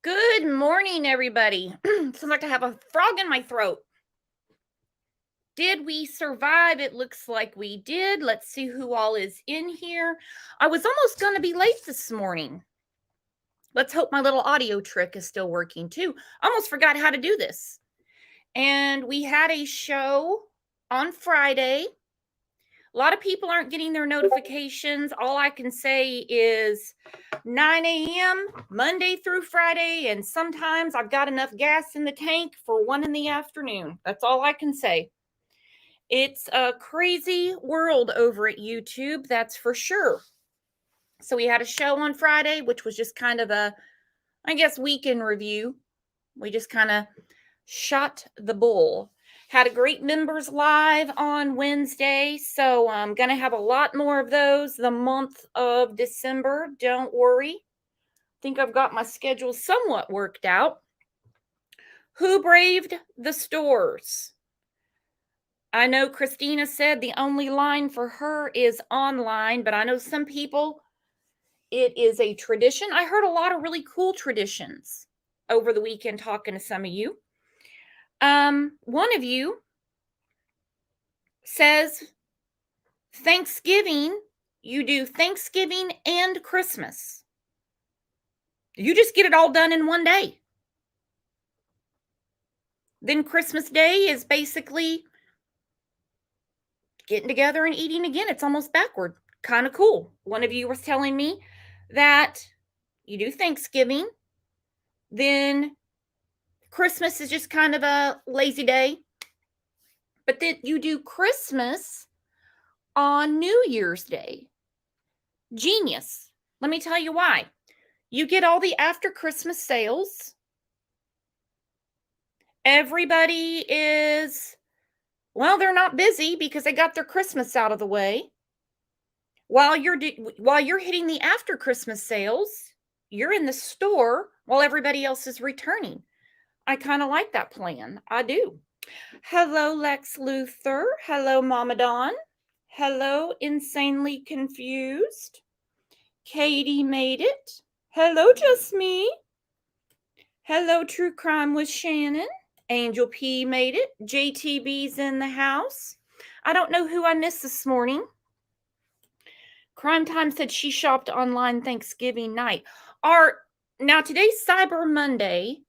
Good morning, everybody. Sounds like I have a frog in my throat. Did we survive? It looks like we did. Let's see who all is in here. I was almost going to be late this morning. Let's hope my little audio trick is still working too. Almost forgot how to do this. And we had a show on Friday. A lot of people aren't getting their notifications. All I can say is 9 a.m. Monday through Friday, and sometimes I've got enough gas in the tank for 1 in the afternoon. That's all I can say. It's a crazy world over at YouTube, that's for sure. So we had a show on Friday, which was just kind of a, I guess, weekend review. We just kind of shot the bull. Had a great members live on Wednesday, so I'm going to have a lot more of those the month of December. Don't worry. Think I've got my schedule somewhat worked out. Who braved the stores? I know Christina said the only line for her is online, but I know some people, it is a tradition. I heard a lot of really cool traditions over the weekend talking to some of you. One of you says Thanksgiving, you do Thanksgiving and Christmas. You just get it all done in one day. Then Christmas Day is basically getting together and eating again. It's almost backward. Kind of cool. One of you was telling me that you do Thanksgiving, then Christmas is just kind of a lazy day, but then you do Christmas on New Year's Day. Genius. Let me tell you why. You get all the after Christmas sales. Everybody is, well, they're not busy because they got their Christmas out of the way. While you're hitting the after Christmas sales, you're in the store while everybody else is returning. I kind of like that plan. I do. Hello, Lex Luthor. Hello, Mama Dawn. Hello, Insanely Confused. Katie made it. Hello, Just Me. Hello, True Crime with Shannon. Angel P made it. JTB's in the house. I don't know who I missed this morning. Crime Time said she shopped online Thanksgiving night. Now today's Cyber Monday.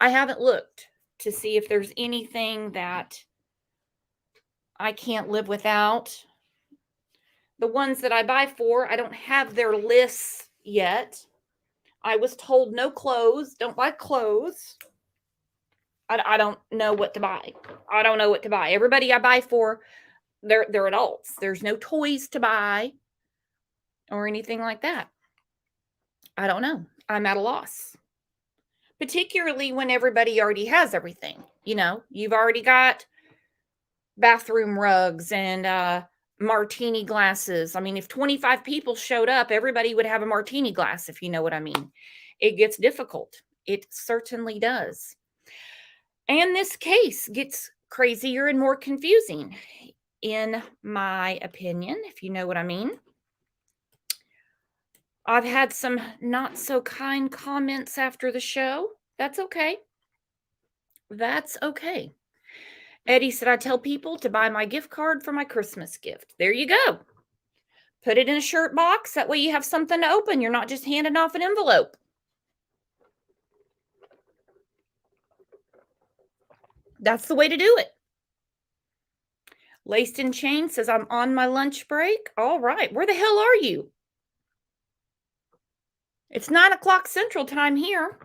I haven't looked to see if there's anything that I can't live without. The ones that I buy for, I don't have their lists yet. I was told no clothes, don't buy clothes. I don't know what to buy. I don't know what to buy. Everybody I buy for, they're adults. There's no toys to buy or anything like that. I don't know. I'm at a loss. Particularly when everybody already has everything. You know, you've already got bathroom rugs and martini glasses. I mean, if 25 people showed up, everybody would have a martini glass, if you know what I mean. It gets difficult. It certainly does. And this case gets crazier and more confusing, in my opinion, if you know what I mean. I've had some not so kind comments after the show. That's okay. That's okay. Eddie said, I tell people to buy my gift card for my Christmas gift. There you go. Put it in a shirt box. That way you have something to open. You're not just handing off an envelope. That's the way to do it. Laced in Chain says, I'm on my lunch break. All right. Where the hell are you? It's 9 o'clock Central Time here.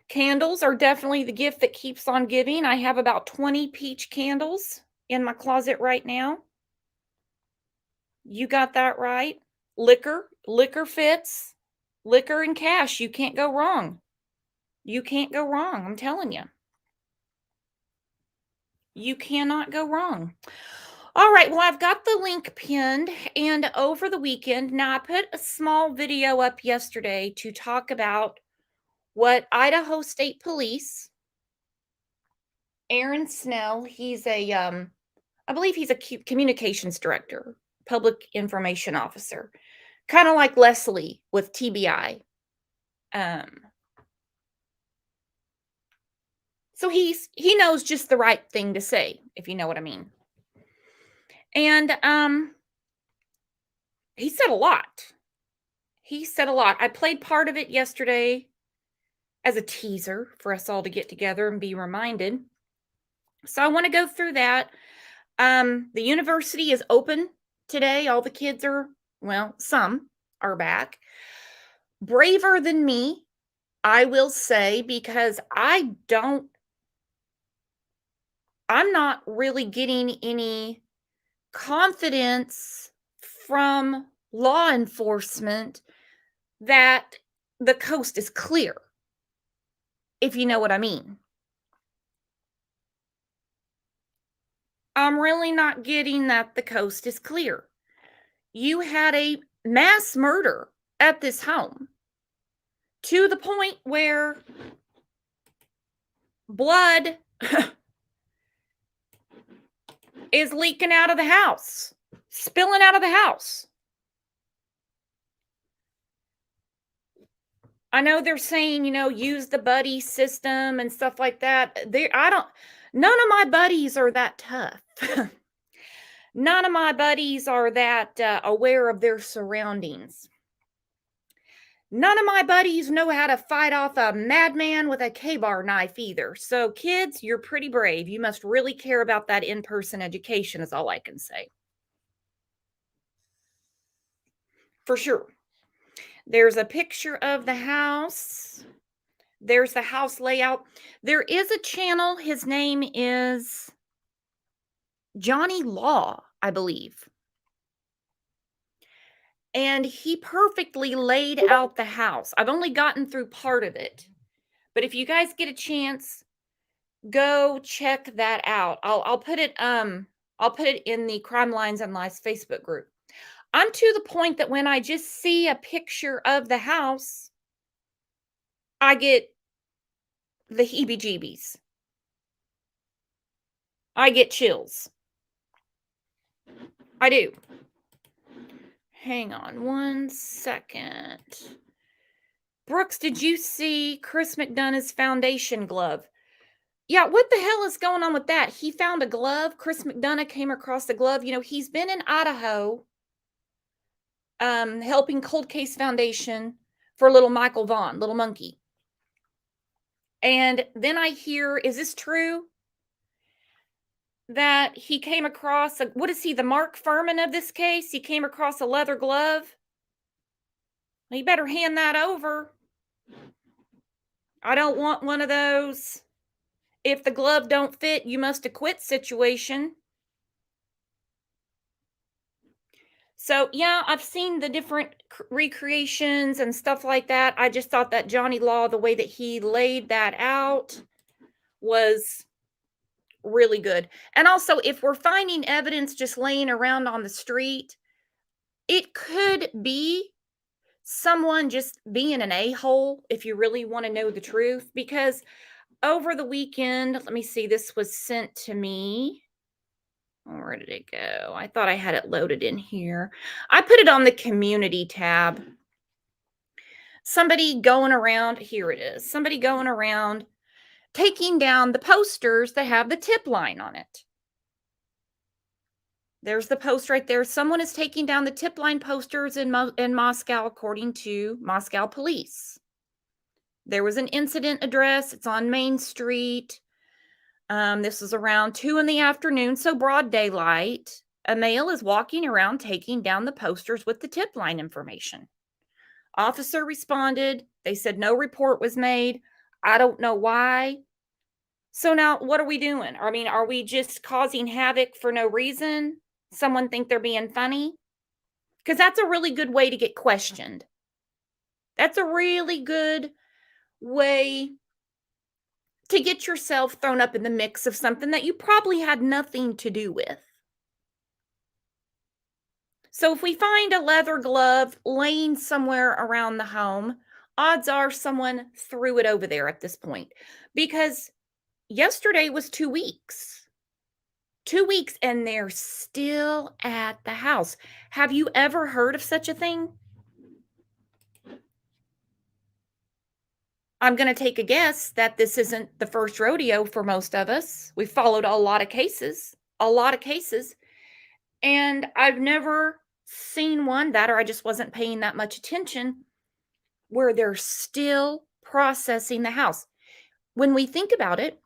Candles are definitely the gift that keeps on giving. I have about 20 peach candles in my closet right now. You got that right. Liquor fits. Liquor and cash. You can't go wrong. You can't go wrong. I'm telling you. You cannot go wrong. All right. Well, I've got the link pinned, and over the weekend, now I put a small video up yesterday to talk about what Idaho State Police, Aaron Snell, he's I believe he's a communications director, public information officer, kind of like Leslie with TBI. Um, so he knows just the right thing to say, if you know what I mean. And he said a lot. He said a lot. I played part of it yesterday as a teaser for us all to get together and be reminded. So I want to go through that. The university is open today. All the kids are, well, some are back. Braver than me, I will say, because I'm not really getting any confidence from law enforcement that the coast is clear, if you know what I mean. I'm really not getting that the coast is clear. You had a mass murder at this home to the point where blood is leaking out of the house, spilling out of the house. I know they're saying, use the buddy system and stuff like that. None of my buddies are that tough. None of my buddies are that aware of their surroundings. None of my buddies know how to fight off a madman with a K-bar knife either. So, kids, you're pretty brave. You must really care about that in-person education, is all I can say. For sure. There's a picture of the house. There's the house layout. There is a channel. His name is Johnny Law, I believe. And he perfectly laid out the house. I've only gotten through part of it. But if you guys get a chance, go check that out. I'll put it in the Crime Lines and Lies Facebook group. I'm to the point that when I just see a picture of the house, I get the heebie-jeebies. I get chills. I do. Hang on one second. Brooks, did you see Chris McDonough's foundation glove? Yeah, what the hell is going on with that? He found a glove. Chris McDonough came across the glove. He's been in Idaho helping Cold Case Foundation for little Michael Vaughn, little monkey. And then I hear, is this true? That he came across, what is he, the Mark Furman of this case? He came across a leather glove. Well, you better hand that over. I don't want one of those. If the glove don't fit, you must acquit situation. So, yeah, I've seen the different recreations and stuff like that. I just thought that Johnny Law, the way that he laid that out was really good. And also, if we're finding evidence just laying around on the street, it could be someone just being an a-hole, if you really want to know the truth. Because over the weekend, let me see, this was sent to me. Where did it go? I thought I had it loaded in here. I put it on the community tab. Somebody going around, here it is. Somebody going around taking down the posters that have the tip line on it. There's the post right there. Someone is taking down the tip line posters in Moscow, according to Moscow police. There was an incident address. It's on Main Street. This is around 2 in the afternoon, so broad daylight. A male is walking around taking down the posters with the tip line information. Officer responded. They said no report was made. I don't know why. So now what are we doing? I mean, are we just causing havoc for no reason? Someone think they're being funny? Because that's a really good way to get questioned. That's a really good way to get yourself thrown up in the mix of something that you probably had nothing to do with. So if we find a leather glove laying somewhere around the home, odds are someone threw it over there at this point. Because yesterday was 2 weeks. 2 weeks and they're still at the house. Have you ever heard of such a thing? I'm going to take a guess that this isn't the first rodeo for most of us. We followed a lot of cases, and I've never seen one that, or I just wasn't paying that much attention, where they're still processing the house. When we think about it,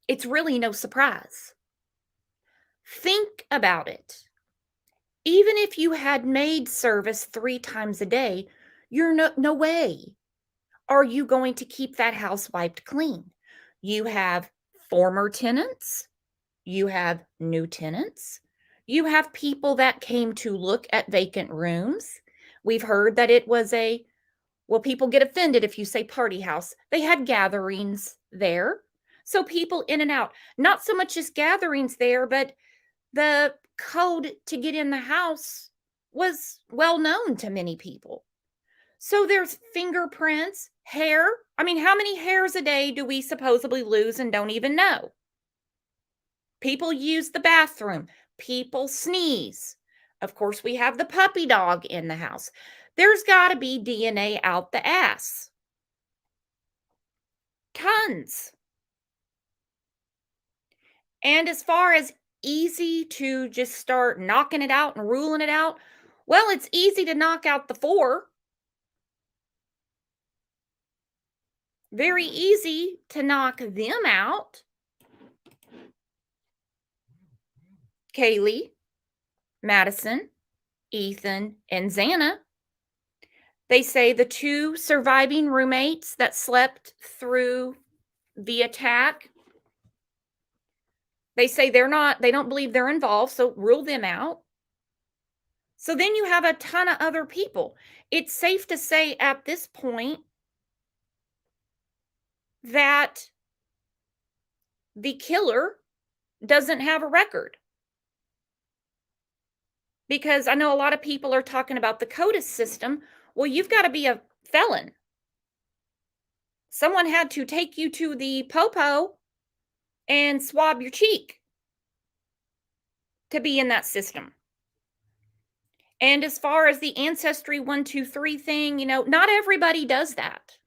it's really no surprise. Think about it. Even if you had maid service 3 times a day, you're no way are you going to keep that house wiped clean. You have former tenants, you have new tenants, you have people that came to look at vacant rooms. We've heard that it was a, well, people get offended if you say party house. They had gatherings there. So people in and out, not so much as gatherings there, but the code to get in the house was well known to many people. So there's fingerprints, hair. I mean, how many hairs a day do we supposedly lose and don't even know? People use the bathroom, people sneeze. Of course, we have the puppy dog in the house. There's got to be DNA out the ass. Tons. And as far as easy to just start knocking it out and ruling it out, well, it's easy to knock out the 4. Very easy to knock them out. Kaylee, Madison, Ethan, and Xana. They say the 2 surviving roommates that slept through the attack, they say they don't believe they're involved, so rule them out. So then you have a ton of other people. It's safe to say at this point that the killer doesn't have a record. Because I know a lot of people are talking about the CODIS system. Well, you've got to be a felon. Someone had to take you to the popo and swab your cheek to be in that system. And as far as the ancestry 123 thing, not everybody does that.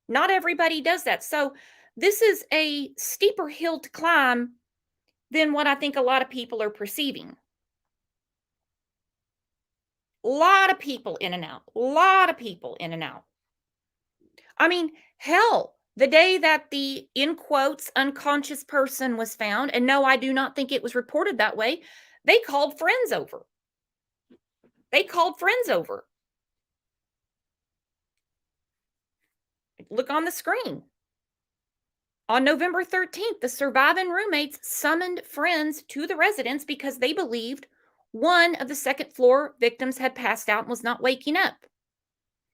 Not everybody does that. So this is a steeper hill to climb than what I think a lot of people are perceiving. A lot of people in and out. A lot of people in and out. I mean, hell, the day that the, in quotes, unconscious person was found, and no, I do not think it was reported that way, they called friends over. They called friends over. Look on the screen. On November 13th, the surviving roommates summoned friends to the residence because they believed one of the second floor victims had passed out and was not waking up.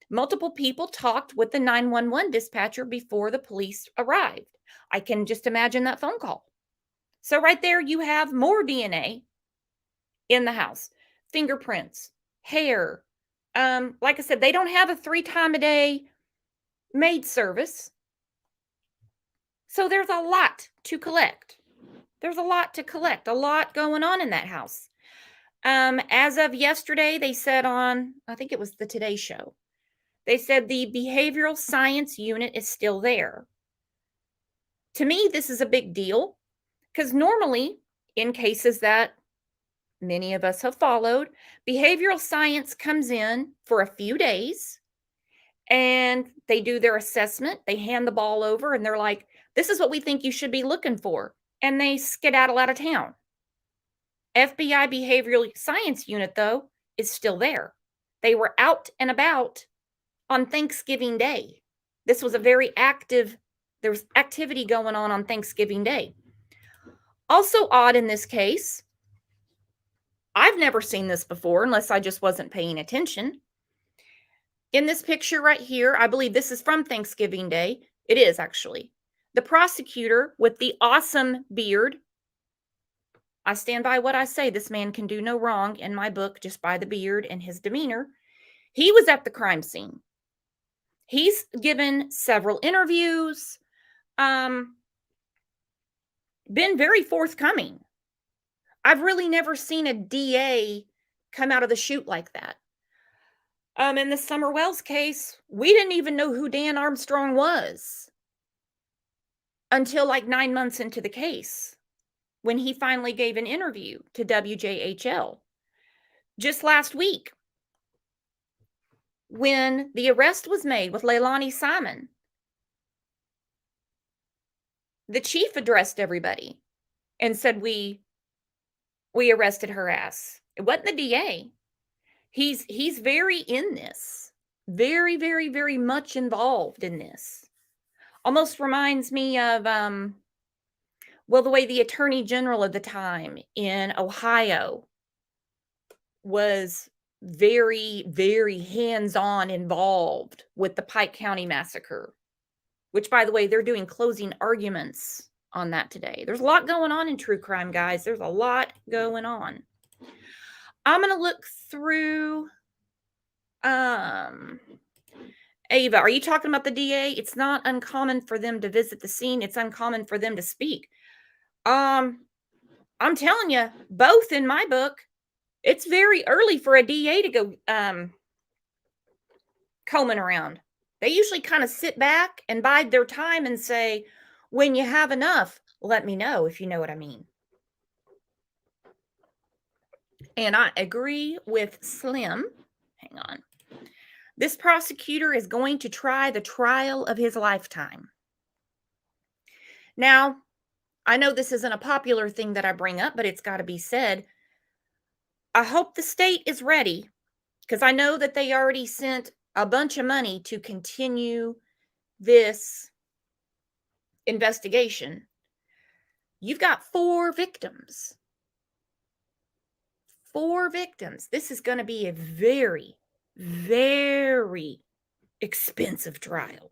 Multiple people talked with the 911 dispatcher before the police arrived. I can just imagine that phone call. So right there, you have more DNA in the house. Fingerprints, hair. Like I said, they don't have a 3 time a day maid service. So there's a lot to collect. There's a lot to collect, a lot going on in that house. As of yesterday, they said on, I think it was the Today Show, they said the behavioral science unit is still there. To me, this is a big deal because normally, in cases that many of us have followed, behavioral science comes in for a few days and they do their assessment. They hand the ball over and they're like, this is what we think you should be looking for. And they skedaddle out of town. FBI behavioral science unit, though, is still there. They were out and about on Thanksgiving Day. This was a very active, there was activity going on Thanksgiving Day. Also odd in this case, I've never seen this before unless I just wasn't paying attention. In this picture right here, I believe this is from Thanksgiving Day. It is actually. The prosecutor with the awesome beard. I stand by what I say. This man can do no wrong in my book just by the beard and his demeanor. He was at the crime scene. He's given several interviews, been very forthcoming. I've really never seen a DA come out of the chute like that. In the Summer Wells case, we didn't even know who Dan Armstrong was until like 9 months into the case when he finally gave an interview to WJHL. Just last week, when the arrest was made with Leilani Simon, the chief addressed everybody and said, we arrested her ass. It wasn't the DA. He's very in this. Very, very, very much involved in this. Almost reminds me of well, the way the attorney general at the time in Ohio was very, very hands-on involved with the Pike County massacre, which, by the way, they're doing closing arguments on that today. There's a lot going on in true crime, guys. There's a lot going on. I'm going to look through Ava, are you talking about the DA? It's not uncommon for them to visit the scene. It's uncommon for them to speak. I'm telling you, both in my book. It's very early for a DA to go combing around. They usually kind of sit back and bide their time and say, when you have enough, let me know, if you know what I mean. And I agree with Slim. Hang on. This prosecutor is going to try the trial of his lifetime. Now, I know this isn't a popular thing that I bring up, but it's got to be said. I hope the state is ready, because I know that they already sent a bunch of money to continue this investigation. You've got 4 victims. 4 victims. This is going to be a very, very expensive trial.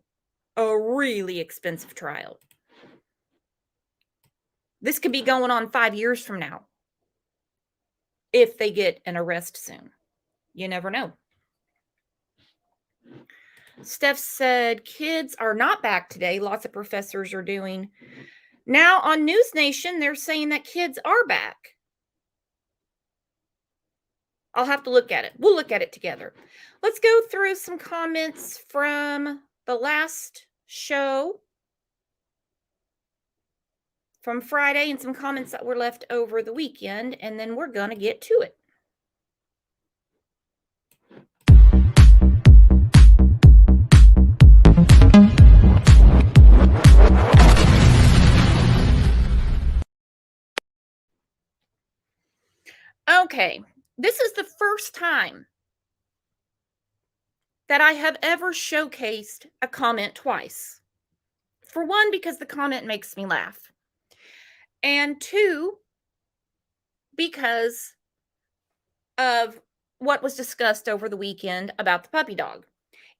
A really expensive trial. This could be going on 5 years from now if they get an arrest soon. You never know. Steph said, kids are not back today. Lots of professors are doing. Now on News Nation, they're saying that kids are back. I'll have to look at it. We'll look at it together. Let's go through some comments from the last show from Friday and some comments that were left over the weekend, and then we're going to get to it. Okay, this is the first time that I have ever showcased a comment twice. For one, because the comment makes me laugh. And 2, because of what was discussed over the weekend about the puppy dog.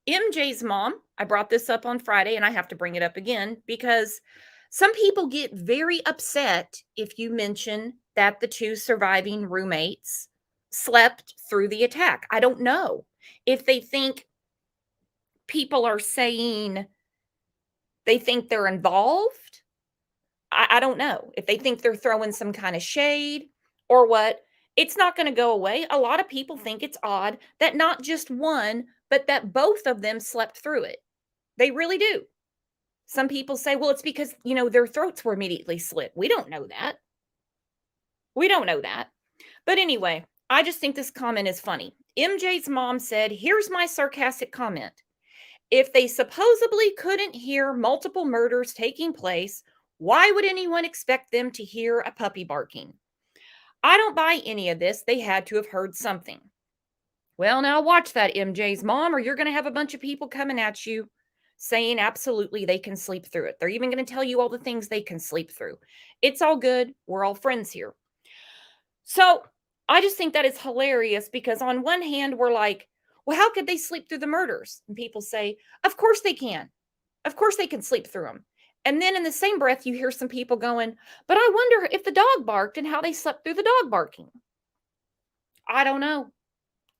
MJ's mom, I brought this up on Friday, and I have to bring it up again because some people get very upset if you mention that the 2 surviving roommates slept through the attack. I don't know if they think people are saying they think they're involved. I don't know if they think they're throwing some kind of shade or what. It's not going to go away. A lot of people think it's odd that not just one, but that both of them slept through it. They really do. Some people say, well, it's because, their throats were immediately slit. We don't know that. We don't know that. But anyway, I just think this comment is funny. MJ's mom said, here's my sarcastic comment. If they supposedly couldn't hear multiple murders taking place, why would anyone expect them to hear a puppy barking? I don't buy any of this. They had to have heard something. Well, now watch that, MJ's mom, or you're going to have a bunch of people coming at you saying absolutely they can sleep through it. They're even going to tell you all the things they can sleep through. It's all good. We're all friends here. So I just think that is hilarious because on one hand, we're like, well, how could they sleep through the murders? And people say, of course they can. Of course they can sleep through them. And then in the same breath, you hear some people going, but I wonder if the dog barked and how they slept through the dog barking. I don't know.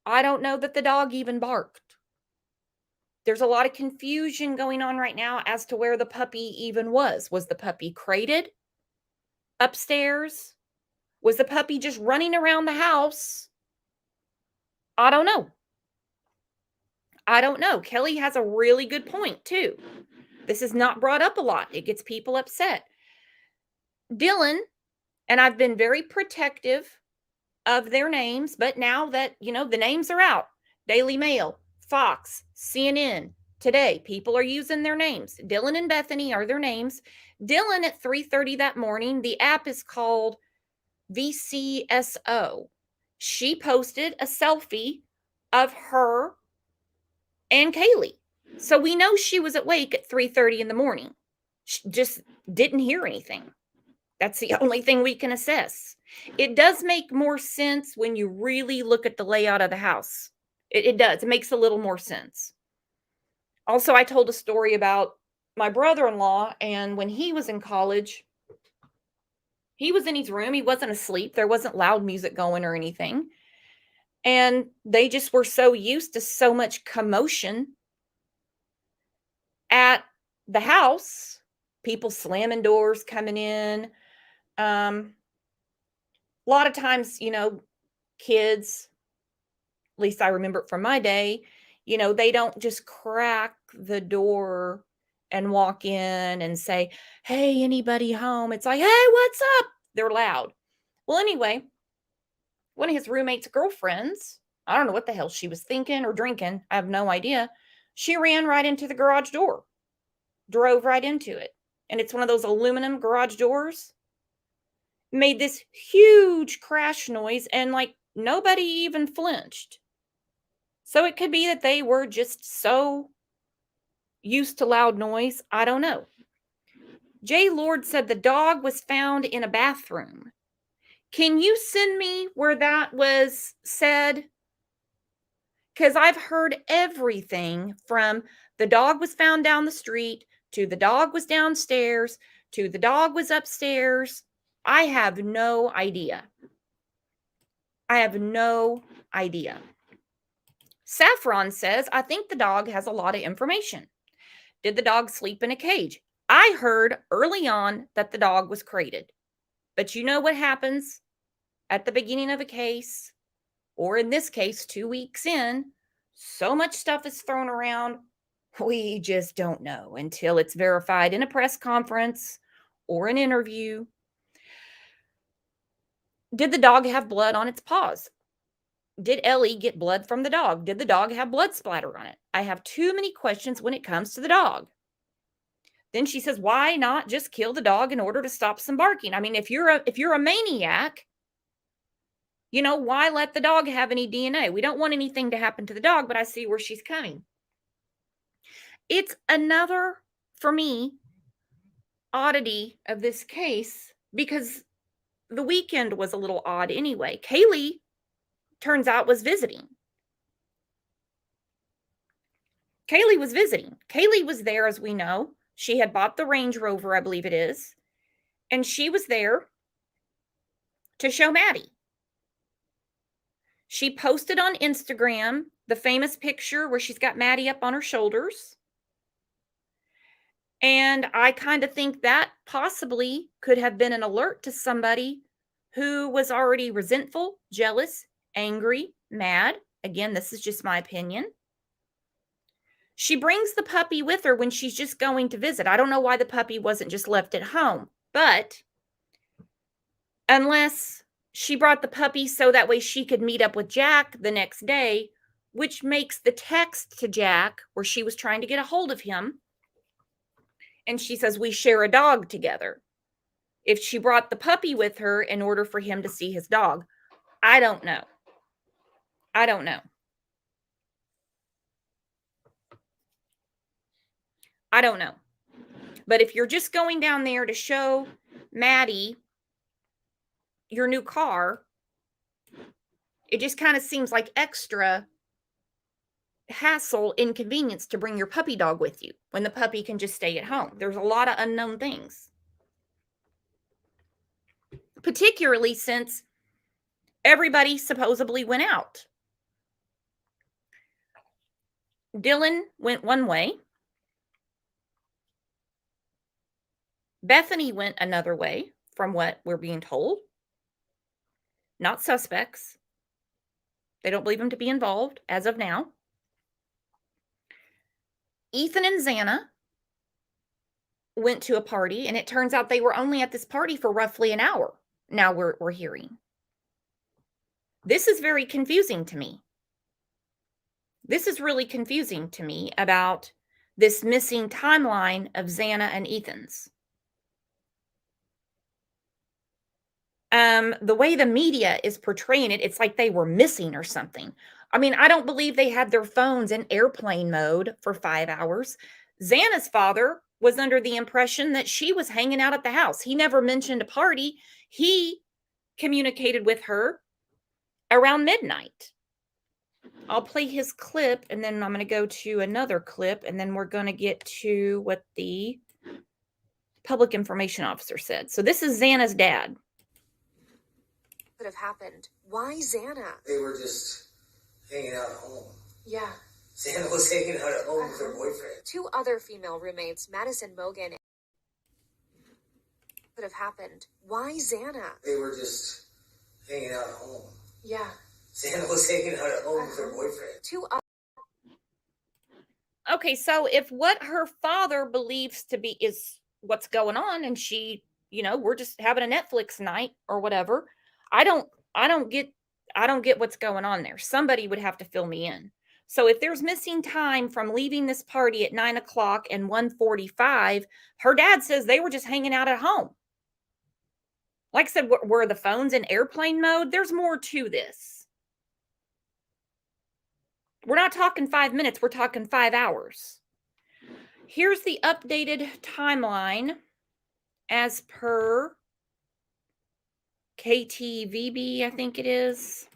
I don't know that the dog even barked. There's a lot of confusion going on right now as to where the puppy even was. Was the puppy crated upstairs? Was the puppy just running around the house? I don't know. I don't know. Kelly has a really good point, too. This is not brought up a lot. It gets people upset. Dylan, and I've been very protective of their names, but now that, the names are out, Daily Mail, Fox, CNN, Today, people are using their names. Dylan and Bethany are their names. Dylan at 3:30 that morning, the app is called VCSO. She posted a selfie of her and Kaylee. So we know she was awake at 3:30 in the morning. She just didn't hear anything. That's the only thing we can assess. It does make more sense when you really look at the layout of the house. It does. It makes a little more sense. Also, I told a story about my brother-in-law, and when he was in college, he was in his room. He wasn't asleep. There wasn't loud music going or anything. And they just were so used to so much commotion at the house, people slamming doors, coming in. A lot of times, kids, at least I remember it from my day, they don't just crack the door and walk in and say, "Hey, anybody home?" It's like, "Hey, what's up?" They're loud. Well, anyway, one of his roommate's girlfriends, I don't know what the hell she was thinking or drinking. I have no idea. She ran right into the garage door, drove right into it. And it's one of those aluminum garage doors. Made this huge crash noise, and like nobody even flinched. So it could be that they were just so used to loud noise. I don't know. Jay Lord said the dog was found in a bathroom. Can you send me where that was said? Because I've heard everything from the dog was found down the street to the dog was downstairs to the dog was upstairs. I have no idea. I have no idea. Saffron says, I think the dog has a lot of information. Did the dog sleep in a cage? I heard early on that the dog was crated. But you know what happens at the beginning of a case, or in this case, 2 weeks in? So much stuff is thrown around. We just don't know until it's verified in a press conference or an interview. Did the dog have blood on its paws? Did Ellie get blood from the dog? Did the dog have blood splatter on it? I have too many questions when it comes to the dog. Then she says, why not just kill the dog in order to stop some barking? I mean, if you're a maniac, why let the dog have any DNA? We don't want anything to happen to the dog, but I see where she's coming. It's another, for me, oddity of this case, because the weekend was a little odd anyway. Kaylee, turns out, was visiting. Kaylee was visiting. Kaylee was there, as we know. She had bought the Range Rover, I believe it is, and she was there to show Maddie. She posted on Instagram the famous picture where she's got Maddie up on her shoulders. And I kind of think that possibly could have been an alert to somebody who was already resentful, jealous, angry, mad. Again, this is just my opinion. She brings the puppy with her when she's just going to visit. I don't know why the puppy wasn't just left at home, but unless she brought the puppy so that way she could meet up with Jack the next day, which makes the text to Jack where she was trying to get a hold of him. And she says, we share a dog together. If she brought the puppy with her in order for him to see his dog, I don't know. I don't know. I don't know. But if you're just going down there to show Maddie your new car, it just kind of seems like extra hassle, inconvenience to bring your puppy dog with you when the puppy can just stay at home. There's a lot of unknown things. Particularly since everybody supposedly went out. Dylan went one way. Bethany went another way, from what we're being told. Not suspects. They don't believe him to be involved as of now. Ethan and Xana went to a party, and it turns out they were only at this party for roughly an hour. Now we're hearing. This is very confusing to me. This is really confusing to me about this missing timeline of Xana and Ethan's. The way the media is portraying it, it's like they were missing or something. I mean, I don't believe they had their phones in airplane mode for 5 hours. Xana's father was under the impression that she was hanging out at the house. He never mentioned a party. He communicated with her around midnight. I'll play his clip, and then I'm going to go to another clip, and then we're going to get to what the public information officer said. So this is Xana's dad. Could have happened. Why Xana? They were just hanging out at home. Yeah. Xana was hanging out at home with her boyfriend. 2 other female roommates, Madison Mogan. Could have happened. Why Xana? They were just hanging out at home. Yeah. Xana was hanging out at home with her boyfriend. 2 Okay, so if what her father believes to be is what's going on, and she, we're just having a Netflix night or whatever, I don't get what's going on there. Somebody would have to fill me in. So if there's missing time from leaving this party at 9 o'clock and 1:45, her dad says they were just hanging out at home. Like I said, were the phones in airplane mode? There's more to this. We're not talking 5 minutes, we're talking 5 hours. Here's the updated timeline as per KTVB, I think it is.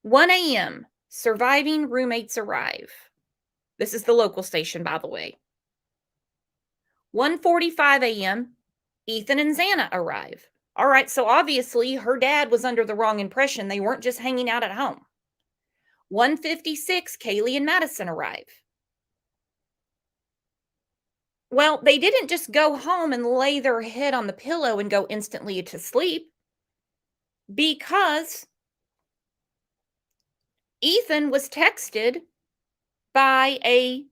1 a.m., surviving roommates arrive. This is the local station, by the way. 1:45 a.m., Ethan and Xana arrive. All right, so obviously her dad was under the wrong impression. They weren't just hanging out at home. 1:56, Kaylee and Madison arrive. Well, they didn't just go home and lay their head on the pillow and go instantly to sleep, because Ethan was texted by a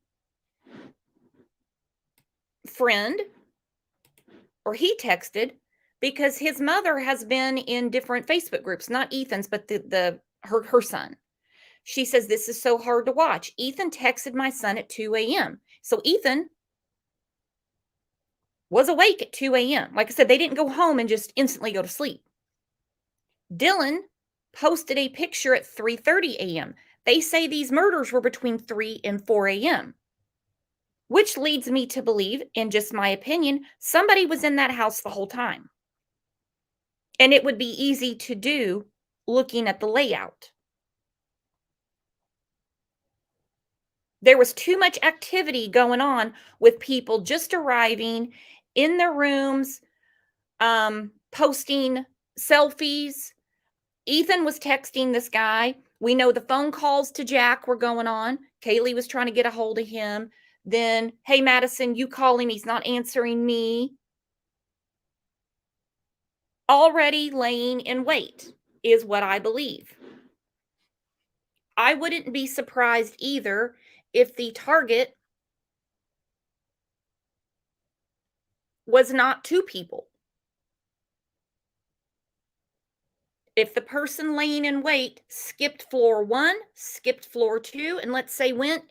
friend, or he texted, because his mother has been in different Facebook groups, not Ethan's, but her son. She says, "This is so hard to watch. Ethan texted my son at 2 a.m. So Ethan was awake at 2 a.m. Like I said, they didn't go home and just instantly go to sleep. Dylan posted a picture at 3:30 a.m. They say these murders were between 3 and 4 a.m., which leads me to believe, in just my opinion, somebody was in that house the whole time. And it would be easy to do looking at the layout. There was too much activity going on with people just arriving in their rooms, posting selfies. Ethan was texting this guy. We know the phone calls to Jack were going on. Kaylee was trying to get a hold of him. Then, "Hey, Madison, you call him. He's not answering me." Already laying in wait is what I believe. I wouldn't be surprised either if the target was not 2 people. If the person laying in wait skipped floor 1, skipped floor 2, and let's say went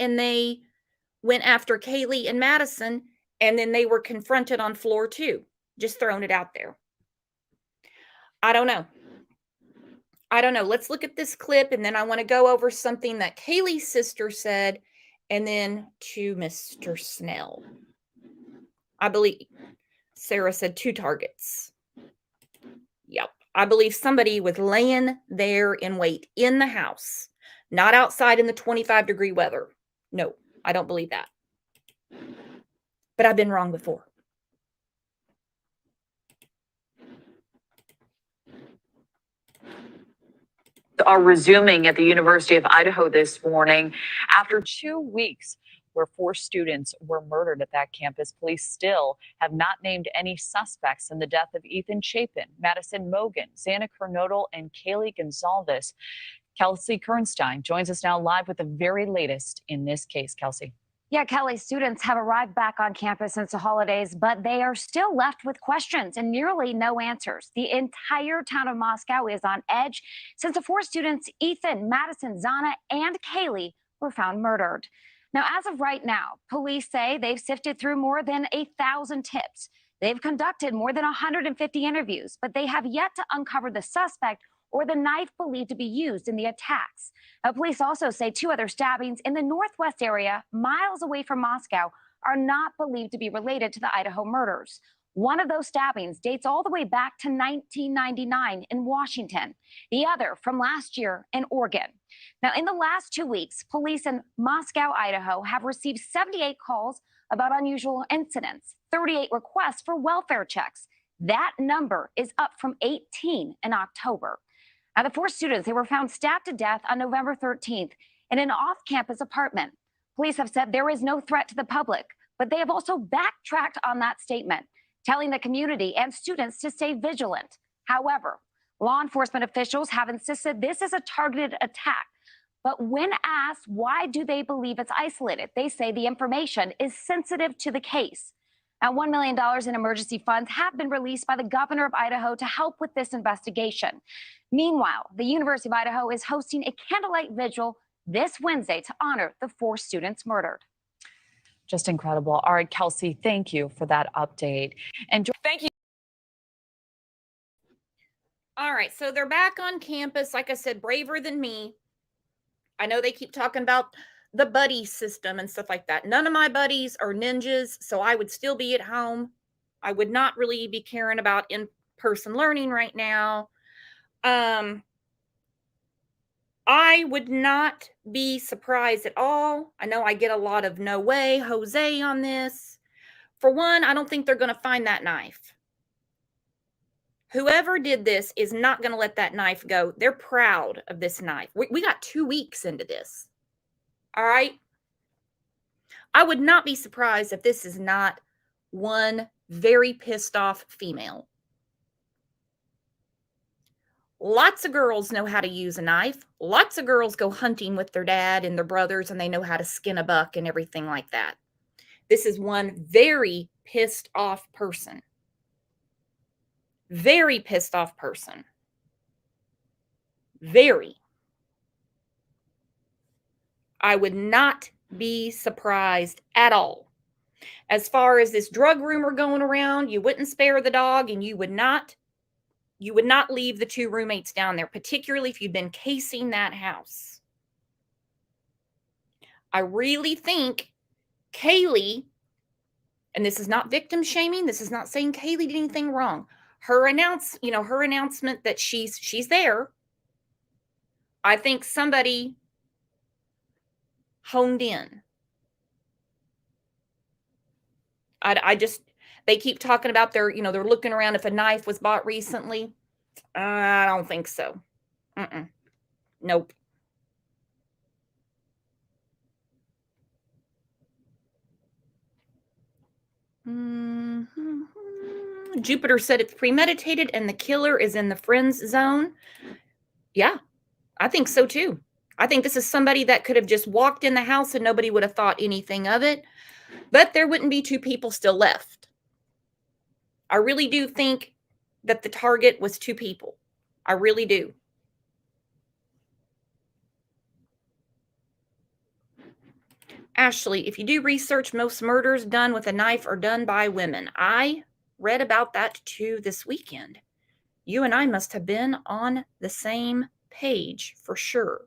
after Kaylee and Madison, and then they were confronted on floor 2, just throwing it out there. I don't know. Let's look at this clip, and then I want to go over something that Kaylee's sister said, and then to Mr. Snell. I believe Sarah said 2 targets. Yep. I believe somebody was laying there in wait in the house, not outside in the 25-degree weather. No, I don't believe that. But I've been wrong before. Are resuming at the University of Idaho this morning after 2 weeks where 4 students were murdered at that campus. Police still have not named any suspects in the death of Ethan Chapin, Madison Mogan, Xana Kernodle, and Kaylee Gonzalez. Kelsey Kernstein joins us now live with the very latest in this case. Kelsey. Yeah, Kelly, students have arrived back on campus since the holidays, but they are still left with questions and nearly no answers. The entire town of Moscow is on edge since the four students, Ethan, Madison, Zana, and Kaylee, were found murdered. Now, as of right now, police say they've sifted through more than 1,000 tips. They've conducted more than 150 interviews, but they have yet to uncover the suspect or the knife believed to be used in the attacks. Police also say two other stabbings in the northwest area, miles away from Moscow, are not believed to be related to the Idaho murders. One of those stabbings dates all the way back to 1999 in Washington, the other from last year in Oregon. Now, in the last 2 weeks, police in Moscow, Idaho, have received 78 calls about unusual incidents, 38 requests for welfare checks. That number is up from 18 in October. Now, the four students, they were found stabbed to death on November 13th in an off-campus apartment. Police have said there is no threat to the public, but they have also backtracked on that statement, telling the community and students to stay vigilant. However, law enforcement officials have insisted this is a targeted attack. But when asked why do they believe it's isolated, they say the information is sensitive to the case. Now, $1 million in emergency funds have been released by the governor of Idaho to help with this investigation. Meanwhile, the University of Idaho is hosting a candlelight vigil this Wednesday to honor the four students murdered. Just incredible. All right, Kelsey, thank you for that update. And thank you. All right, so they're back on campus. Like I said, braver than me. I know they keep talking about the buddy system and stuff like that. None of my buddies are ninjas, so I would still be at home. I would not really be caring about in-person learning right now. I would not be surprised at all. I know I get a lot of no way, Jose on this. For one, I don't think they're going to find that knife. Whoever did this is not going to let that knife go. They're proud of this knife. We got 2 weeks into this. All right. I would not be surprised if this is not one very pissed off female. Lots of girls know how to use a knife. Lots of girls go hunting with their dad and their brothers, and they know how to skin a buck and everything like that. This is one very pissed off person. Very pissed off person. Very. I would not be surprised at all. As far as this drug rumor going around, you wouldn't spare the dog, and you would not leave the two roommates down there, particularly if you'd been casing that house. I really think Kaylee, and this is not victim shaming, this is not saying Kaylee did anything wrong. Her announcement that she's there, I think somebody honed in. They keep talking about they're looking around if a knife was bought recently. I don't think so. Nope. Jupiter said it's premeditated and the killer is in the friends zone. Yeah, I think so too. I think this is somebody that could have just walked in the house and nobody would have thought anything of it. But there wouldn't be two people still left. I really do think that the target was two people. I really do. Ashley, if you do research, most murders done with a knife are done by women. I read about that too this weekend. You and I must have been on the same page for sure.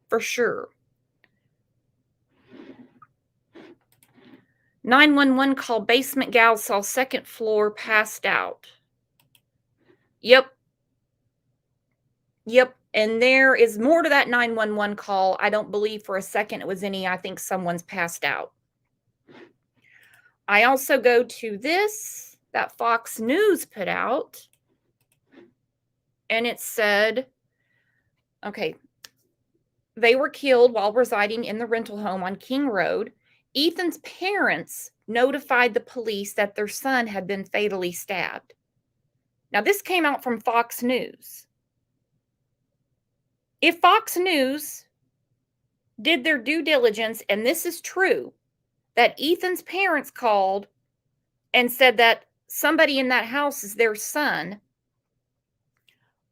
For sure. 911 call, basement gal saw second floor, passed out. Yep. And there is more to that 911 call. I don't believe for a second it was any, I think someone's passed out. I also go to this that Fox News put out, and it said, okay, they were killed while residing in the rental home on King Road. Ethan's parents notified the police that their son had been fatally stabbed. Now, this came out from Fox News. If Fox News did their due diligence, and this is true, that Ethan's parents called and said that somebody in that house is their son,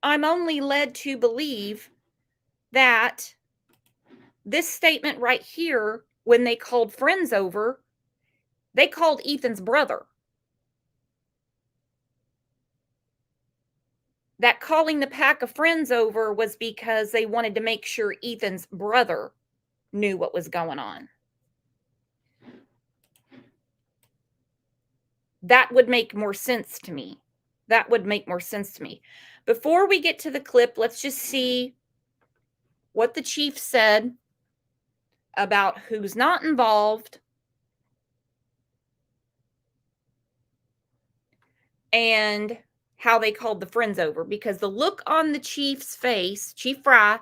I'm only led to believe that this statement right here, when they called friends over, they called Ethan's brother. That calling the pack of friends over was because they wanted to make sure Ethan's brother knew what was going on. That would make more sense to me. That would make more sense to me. Before we get to the clip, let's just see what the chief said about who's not involved and how they called the friends over. Because the look on the chief's face, Chief Fry,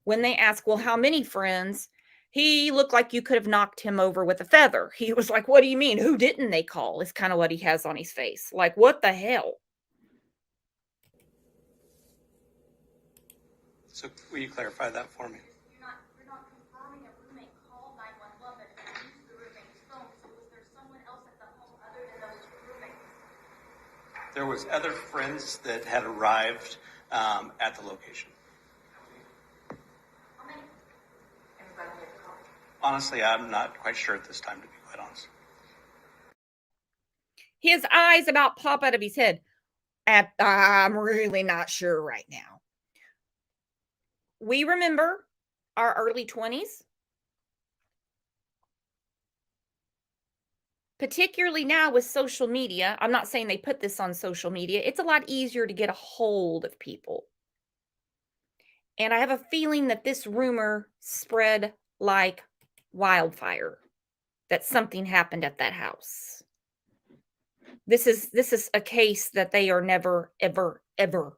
when they asked, well, how many friends? He looked like you could have knocked him over with a feather. He was like, what do you mean? Who didn't they call? Is kind of what he has on his face. Like, what the hell? So will you clarify that for me? You're not confirming a roommate called 911, but if you used the roommate's phone, so was there someone else at the home other than those roommates? There was other friends that had arrived at the location. How many? Everybody had called. Honestly, I'm not quite sure at this time, to be quite honest. His eyes about pop out of his head. I'm really not sure right now. We remember our early 20s. Particularly now with social media. I'm not saying they put this on social media. It's a lot easier to get a hold of people. And I have a feeling that this rumor spread like wildfire, that something happened at that house. This is a case that they are never, ever, ever.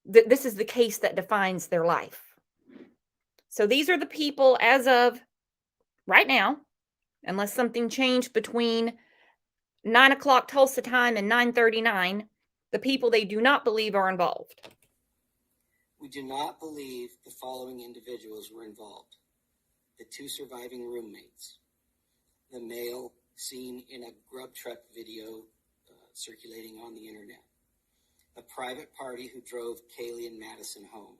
This is the case that defines their life. So these are the people as of right now, unless something changed between 9 o'clock Tulsa time and 9:39, the people they do not believe are involved. We do not believe the following individuals were involved: the two surviving roommates, the male seen in a grub truck video circulating on the internet, a private party who drove Kaylee and Madison home,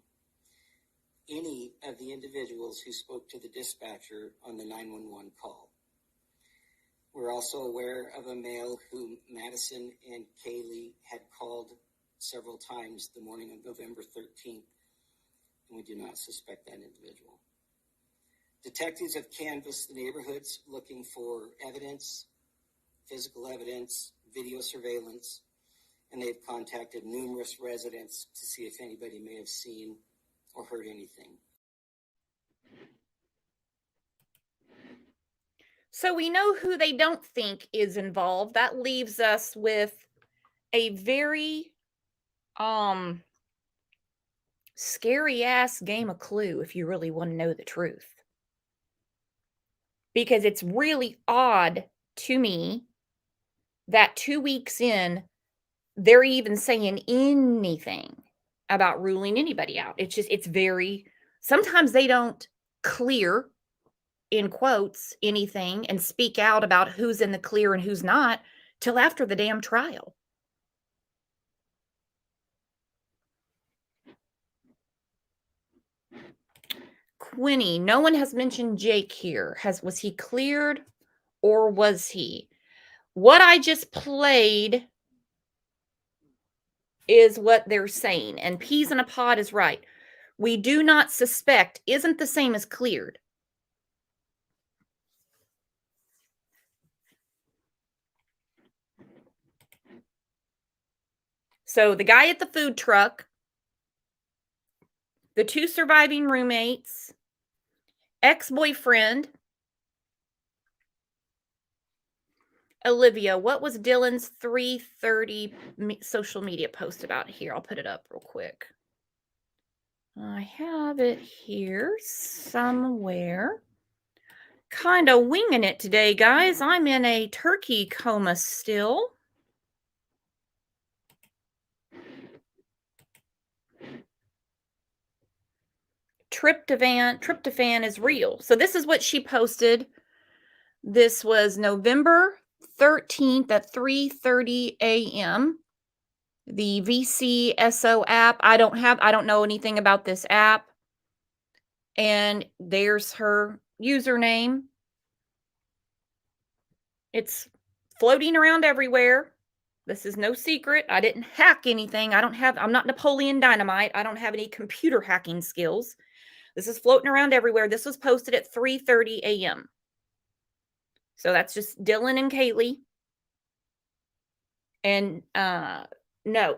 any of the individuals who spoke to the dispatcher on the 911 call. We're also aware of a male whom Madison and Kaylee had called several times the morning of November 13th, and we do not suspect that individual. Detectives have canvassed the neighborhoods looking for evidence, physical evidence, video surveillance, and they've contacted numerous residents to see if anybody may have seen or heard anything. So we know who they don't think is involved. That leaves us with a very scary ass game of Clue, if you really want to know the truth. Because it's really odd to me that 2 weeks in, they're even saying anything about ruling anybody out. It's very, sometimes they don't clear, in quotes, anything and speak out about who's in the clear and who's not till after the damn trial. Quinny, no one has mentioned Jake here. Was he cleared or was he? What I just played is what they're saying, and Peas in a Pod is right. We do not suspect isn't the same as cleared. So the guy at the food truck, the two surviving roommates, ex-boyfriend, Olivia. What was Dylan's 3:30 social media post about here? I'll put it up real quick. I have it here somewhere. Kind of winging it today, guys. I'm in a turkey coma still. tryptophan is real. So this is what she posted. This was November 13th at 3:30 a.m. The VCSO app. I don't know anything about this app. And there's her username. It's floating around everywhere. This is no secret. I didn't hack anything. I'm not Napoleon Dynamite. I don't have any computer hacking skills. This is floating around everywhere. This was posted at 3:30 a.m. So that's just Dylan and Kaylee. And no,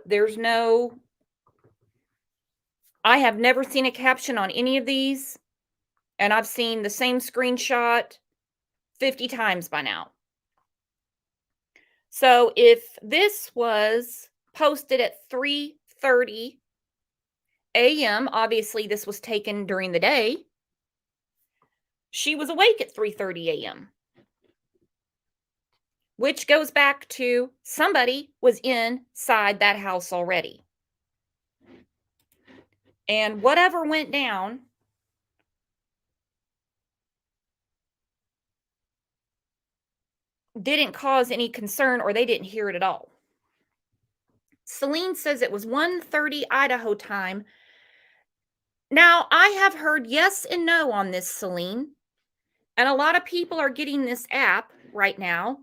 I have never seen a caption on any of these. And I've seen the same screenshot 50 times by now. So if this was posted at 3:30 a.m., obviously this was taken during the day. She was awake at 3:30 a.m., which goes back to somebody was inside that house already. And whatever went down didn't cause any concern, or they didn't hear it at all. Celine says it was 1:30 Idaho time. Now, I have heard yes and no on this, Celine. And a lot of people are getting this app right now.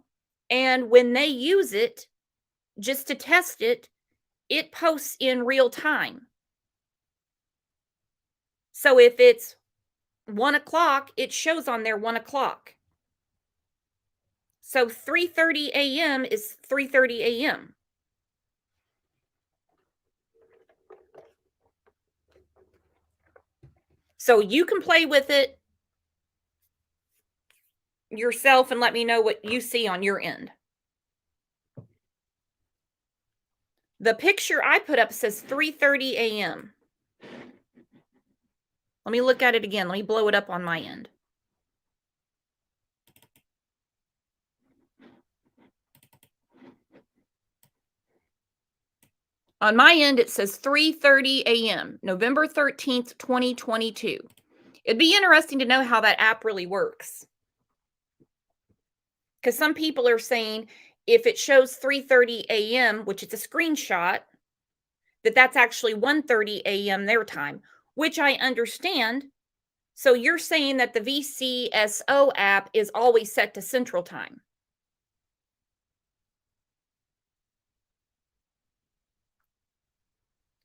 And when they use it, just to test it, it posts in real time. So if it's 1 o'clock, it shows on there 1 o'clock. So 3:30 a.m. is 3:30 a.m. So you can play with it yourself and let me know what you see on your end. The picture I put up says 3:30 a.m. Let me look at it again. Let me blow it up on my end. On my end, it says 3:30 a.m., November 13th, 2022. It'd be interesting to know how that app really works. Because some people are saying if it shows 3:30 a.m., which is a screenshot, that's actually 1:30 a.m. their time, which I understand. So you're saying that the VCSO app is always set to Central Time.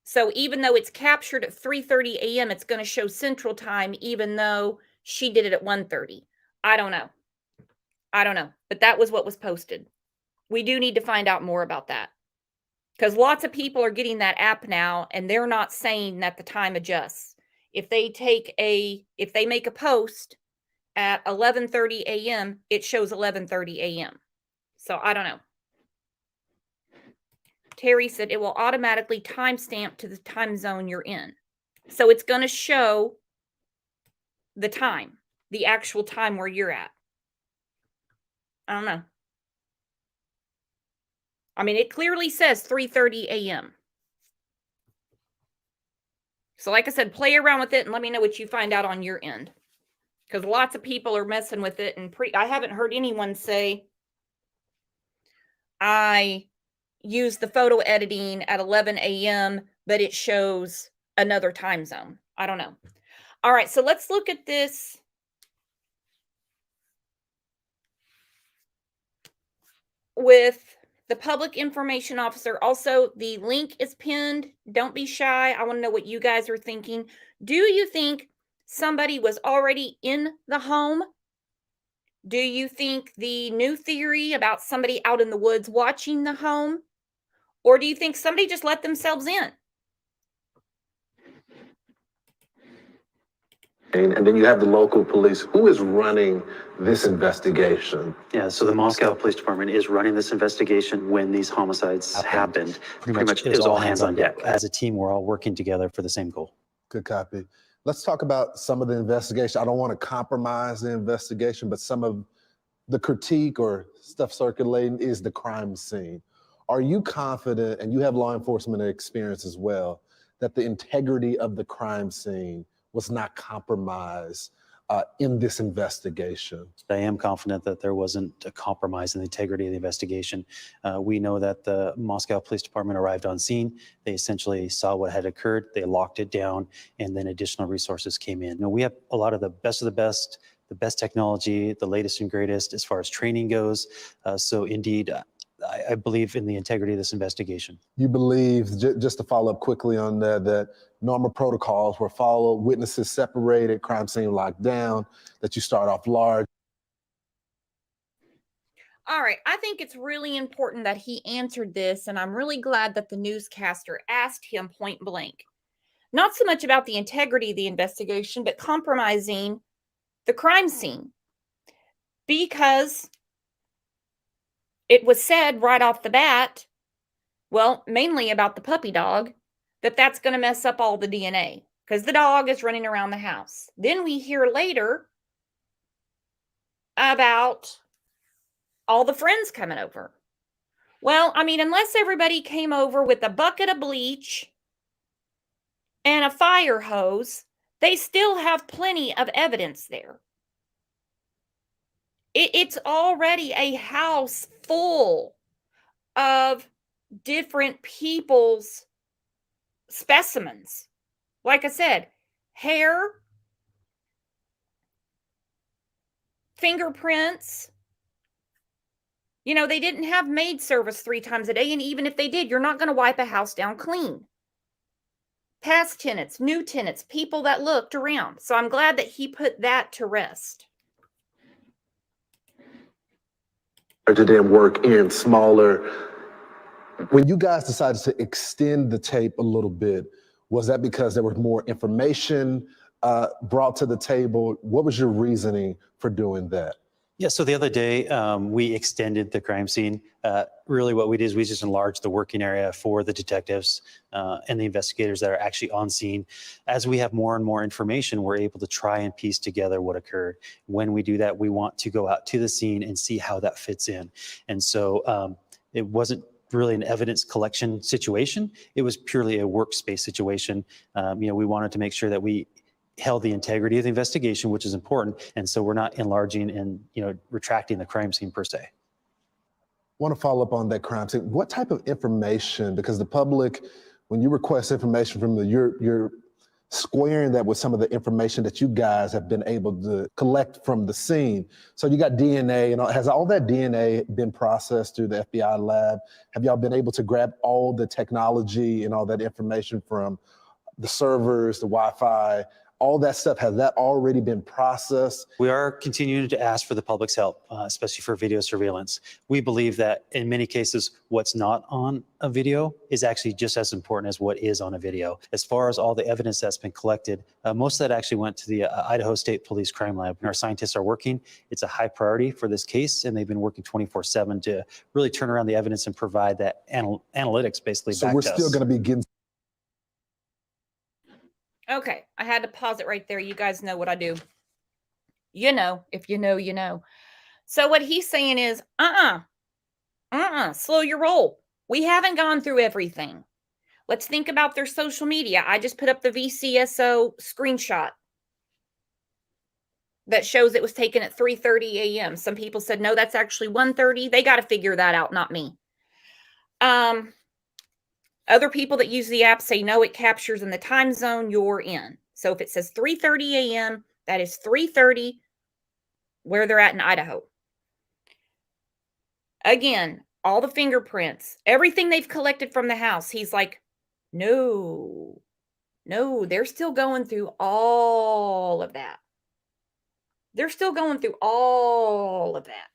So even though it's captured at 3:30 a.m., it's going to show Central Time, even though she did it at 1:30. I don't know. But that was what was posted. We do need to find out more about that. Because lots of people are getting that app now, and they're not saying that the time adjusts. If they make a post at 11:30 a.m., it shows 11:30 a.m. So I don't know. Terry said it will automatically timestamp to the time zone you're in. So it's going to show the time, the actual time where you're at. I don't know. I mean, it clearly says 3:30 a.m. So like I said, play around with it and let me know what you find out on your end. Because lots of people are messing with it. And I haven't heard anyone say, I use the photo editing at 11 a.m., but it shows another time zone. I don't know. All right, so let's look at this. With the public information officer. Also, the link is pinned. Don't be shy. I want to know what you guys are thinking. Do you think somebody was already in the home? Do you think the new theory about somebody out in the woods watching the home? Or do you think somebody just let themselves in? And then you have the local police. Who is running this investigation? Yeah, so the Moscow Police Department is running this investigation when these homicides happened. Pretty much it was all hands on deck. As a team, we're all working together for the same goal. Good copy. Let's talk about some of the investigation. I don't want to compromise the investigation, but some of the critique or stuff circulating is the crime scene. Are you confident, and you have law enforcement experience as well, that the integrity of the crime scene was not compromised in this investigation? I am confident that there wasn't a compromise in the integrity of the investigation. We know that the Moscow Police Department arrived on scene. They essentially saw what had occurred. They locked it down, and then additional resources came in. Now, we have a lot of the best, the best technology, the latest and greatest as far as training goes. So indeed, I believe in the integrity of this investigation. You believe, just to follow up quickly on that normal protocols were followed, witnesses separated, crime scene locked down, that you start off large? All right, I think it's really important that he answered this, and I'm really glad that the newscaster asked him point blank. Not so much about the integrity of the investigation, but compromising the crime scene. Because it was said right off the bat, well, mainly about the puppy dog, that's going to mess up all the DNA because the dog is running around the house. Then we hear later about all the friends coming over. Well, I mean, unless everybody came over with a bucket of bleach and a fire hose, they still have plenty of evidence there. It's already a house full of different people's specimens. Like I said, hair, fingerprints. You know, they didn't have maid service 3 times a day, and even if they did, you're not going to wipe a house down clean. Past tenants, new tenants, people that looked around. So I'm glad that he put that to rest. To then work in smaller. When you guys decided to extend the tape a little bit, was that because there was more information brought to the table? What was your reasoning for doing that? Yeah, so the other day, we extended the crime scene. Really what we did is we just enlarged the working area for the detectives and the investigators that are actually on scene. As we have more and more information, we're able to try and piece together what occurred. When we do that, we want to go out to the scene and see how that fits in. And so it wasn't really an evidence collection situation. It was purely a workspace situation. We wanted to make sure that we held the integrity of the investigation, which is important. And so we're not enlarging and, retracting the crime scene per se. I want to follow up on that crime scene. What type of information, because the public, when you request information from you're squaring that with some of the information that you guys have been able to collect from the scene. So you got DNA, has all that DNA been processed through the FBI lab? Have y'all been able to grab all the technology and all that information from the servers, the Wi-Fi, all that stuff? Has that already been processed? We are continuing to ask for the public's help, especially for video surveillance. We believe that in many cases, what's not on a video is actually just as important as what is on a video. As far as all the evidence that's been collected, most of that actually went to the Idaho State Police Crime Lab. And our scientists are working. It's a high priority for this case, and they've been working 24/7 to really turn around the evidence and provide that analytics basically back to us. So we're still going to be getting... Okay, I had to pause it right there. You guys know what I do. If you know, you know. So what he's saying is, slow your roll. We haven't gone through everything. Let's think about their social media. I just put up the VCSO screenshot that shows it was taken at 3:30 a.m. Some people said, no, that's actually 1:30. They got to figure that out, not me. Other people that use the app say, no, it captures in the time zone you're in. So if it says 3:30 a.m., that is 3:30 where they're at in Idaho. Again, all the fingerprints, everything they've collected from the house. He's like, no, they're still going through all of that. They're still going through all of that.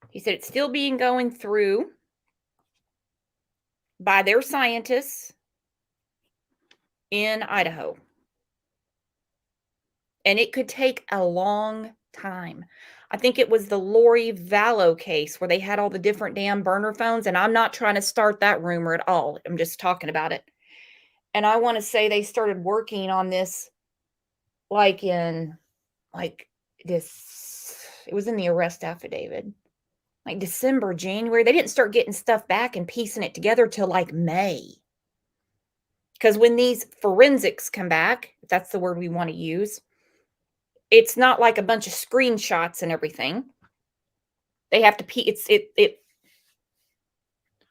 He said it's still being going through by their scientists in Idaho. And it could take a long time. I think it was the Lori Vallow case where they had all the different damn burner phones. And I'm not trying to start that rumor at all. I'm just talking about it. And I want to say they started working on this it was in the arrest affidavit. Like December, January. They didn't start getting stuff back and piecing it together till like May. Because when these forensics come back, if that's the word we want to use, it's not like a bunch of screenshots and everything. They have to it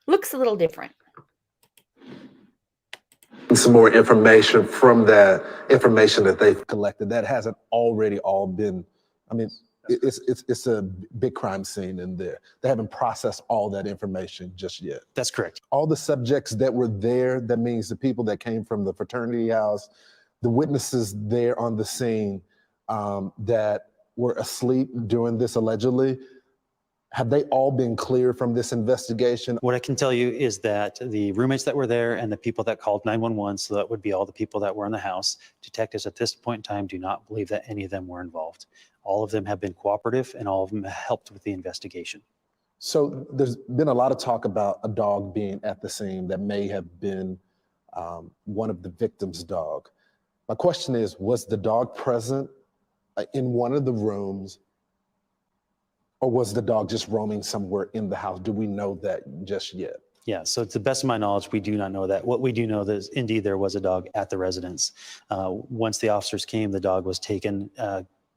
looks a little different. Some more information from that information that they've collected that hasn't already all been, I mean, it's a big crime scene in there. They haven't processed all that information just yet. That's correct. All the subjects that were there, that means the people that came from the fraternity house, the witnesses there on the scene that were asleep during this allegedly, have they all been cleared from this investigation? What I can tell you is that the roommates that were there and the people that called 911, so that would be all the people that were in the house, detectives at this point in time do not believe that any of them were involved. All of them have been cooperative and all of them helped with the investigation. So there's been a lot of talk about a dog being at the scene that may have been one of the victim's dog. My question is, was the dog present in one of the rooms, or was the dog just roaming somewhere in the house? Do we know that just yet? Yeah, so to the best of my knowledge, we do not know that. What we do know is indeed there was a dog at the residence. Once the officers came, the dog was taken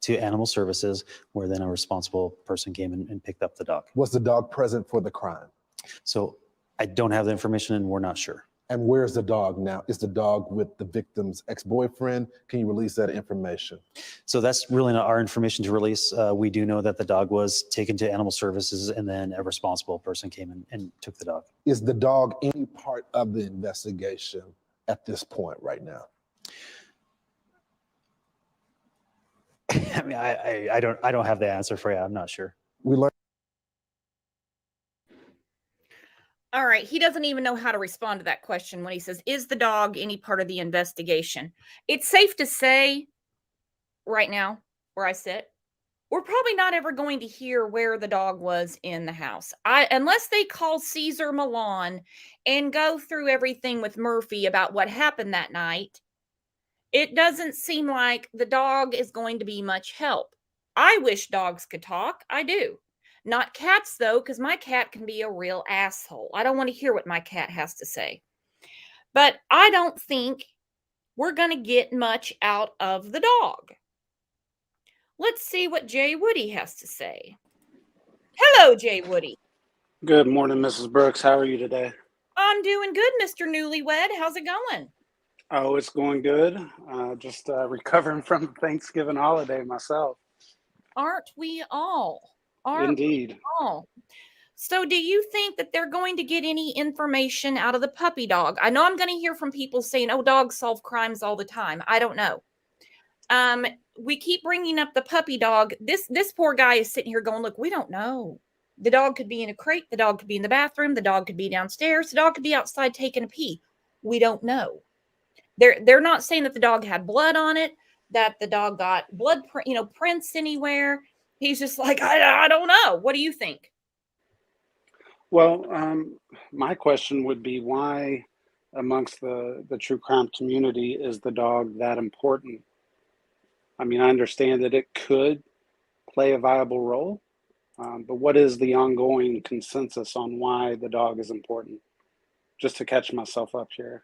to animal services, where then a responsible person came and picked up the dog. Was the dog present for the crime? So I don't have the information and we're not sure. And where's the dog now? Is the dog with the victim's ex-boyfriend? Can you release that information? So that's really not our information to release. We do know that the dog was taken to animal services and then a responsible person came and took the dog. Is the dog any part of the investigation at this point right now? I mean, I don't have the answer for you. I'm not sure. We learned. All right, he doesn't even know how to respond to that question when he says, is the dog any part of the investigation? It's safe to say right now, where I sit, we're probably not ever going to hear where the dog was in the house. Unless they call Caesar Milan and go through everything with Murphy about what happened that night, it doesn't seem like the dog is going to be much help. I wish dogs could talk. I do. Not cats, though, because my cat can be a real asshole. I don't want to hear what my cat has to say. But I don't think we're going to get much out of the dog. Let's see what Jay Woody has to say. Hello, Jay Woody. Good morning, Mrs. Brooks. How are you today? I'm doing good, Mr. Newlywed. How's it going? Oh, it's going good. Just recovering from the Thanksgiving holiday myself. Aren't we all? Indeed. All. So do you think that they're going to get any information out of the puppy dog? I know I'm going to hear from people saying, oh, dogs solve crimes all the time. I don't know. We keep bringing up the puppy dog. This poor guy is sitting here going, look, we don't know. The dog could be in a crate. The dog could be in the bathroom. The dog could be downstairs. The dog could be outside taking a pee. We don't know. They're not saying that the dog had blood on it, that the dog got blood prints anywhere. He's just like, I don't know. What do you think? Well, my question would be, why amongst the true crime community is the dog that important? I mean, I understand that it could play a viable role, but what is the ongoing consensus on why the dog is important? Just to catch myself up here.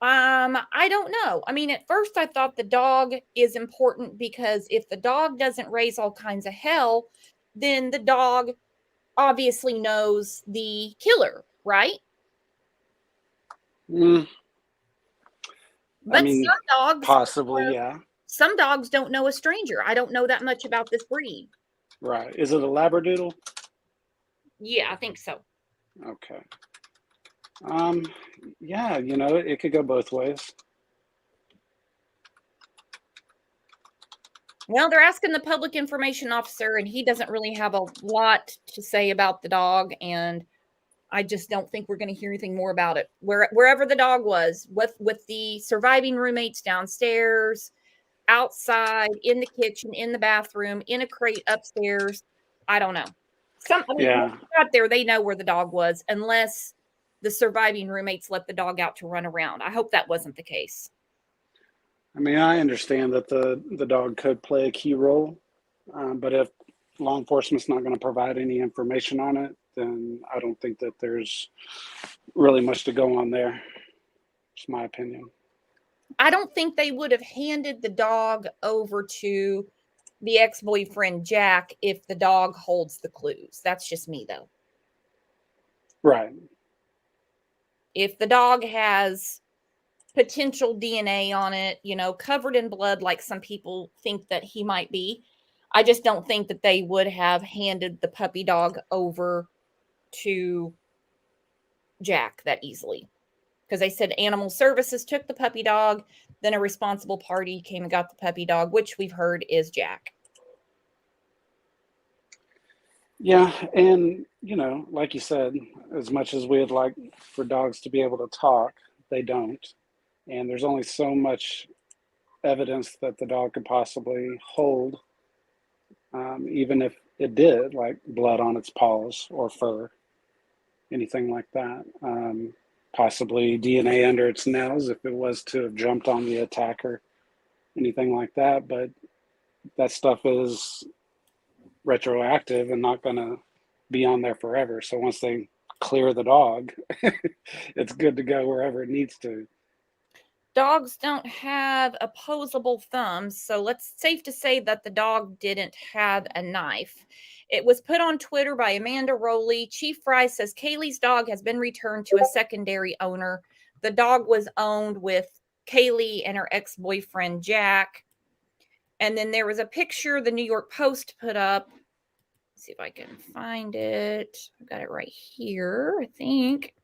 I don't know. I mean, at first I thought the dog is important because if the dog doesn't raise all kinds of hell, then the dog obviously knows the killer, right? But I mean, some dogs possibly, yeah. Some dogs don't know a stranger. I don't know that much about this breed. Right. Is it a Labradoodle? Yeah, I think so. Okay. Yeah, it could go both ways. Well, they're asking the public information officer, and he doesn't really have a lot to say about the dog, and I just don't think we're going to hear anything more about it. Wherever the dog was, with the surviving roommates downstairs, outside, in the kitchen, in the bathroom, in a crate upstairs, I don't know. Out there, they know where the dog was, unless the surviving roommates let the dog out to run around. I hope that wasn't the case. I mean, I understand that the dog could play a key role, but if law enforcement's not going to provide any information on it, then I don't think that there's really much to go on there. Just my opinion. I don't think they would have handed the dog over to the ex-boyfriend Jack if the dog holds the clues. That's just me, though. Right. If the dog has potential DNA on it, covered in blood like some people think that he might be, I just don't think that they would have handed the puppy dog over to Jack that easily. Because they said animal services took the puppy dog, then a responsible party came and got the puppy dog, which we've heard is Jack. Yeah, and like you said, as much as we'd like for dogs to be able to talk, they don't. And there's only so much evidence that the dog could possibly hold, even if it did, like blood on its paws or fur, anything like that. Possibly DNA under its nails if it was to have jumped on the attacker, anything like that. But that stuff is retroactive and not going to be on there forever. So once they clear the dog, it's good to go wherever it needs to. Dogs don't have opposable thumbs, so it's safe to say that the dog didn't have a knife. It was put on Twitter by Amanda Rowley. Chief Fry says Kaylee's dog has been returned to a secondary owner. The dog was owned with Kaylee and her ex-boyfriend Jack. And then there was a picture the New York Post put up. Let's see if I can find it. I've got it right here, I think.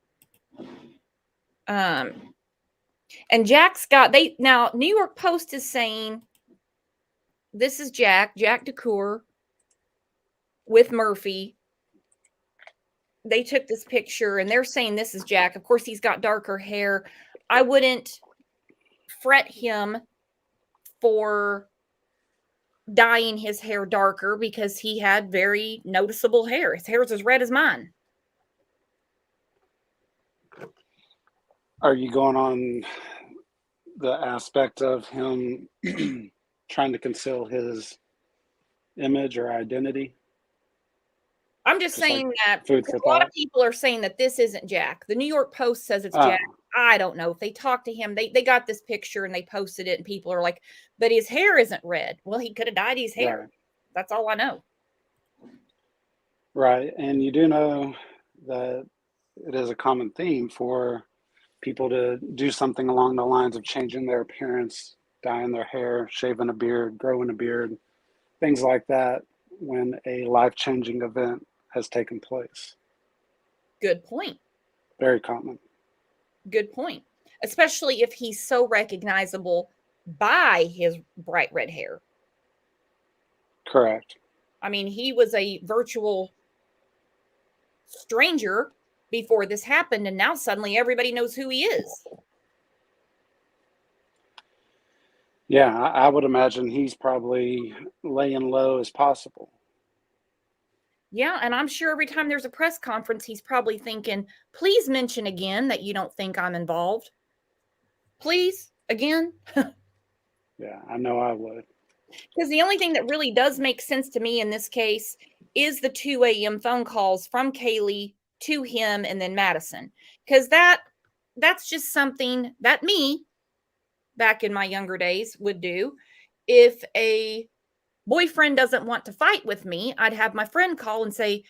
And Jack's got now New York Post is saying this is Jack DeCour with Murphy. They took this picture and they're saying this is Jack. Of course, he's got darker hair. I wouldn't fret him for dyeing his hair darker because he had very noticeable hair. His hair's as red as mine. Are you going on the aspect of him trying to conceal his image or identity? I'm just saying like that food for a lot thought? of people are saying that this isn't Jack. The New York Post says it's Jack. I don't know. If they talked to him, they got this picture and they posted it, and people are like, but his hair isn't red. Well, he could have dyed his hair. Right. That's all I know. Right. And you do know that it is a common theme for people to do something along the lines of changing their appearance, dyeing their hair, shaving a beard, growing a beard, things like that when a life-changing event has taken place. Good point. Very common. Good point. Especially if he's so recognizable by his bright red hair. Correct. I mean, he was a virtual stranger before this happened, and now suddenly everybody knows who he is. Yeah, I would imagine he's probably laying low as possible. Yeah, and I'm sure every time there's a press conference, he's probably thinking, please mention again that you don't think I'm involved. Please, again. Yeah, I know I would. Because the only thing that really does make sense to me in this case is the 2 a.m. phone calls from Kaylee to him and then Madison. Because that's just something that me, back in my younger days, would do. If a boyfriend doesn't want to fight with me, I'd have my friend call and say,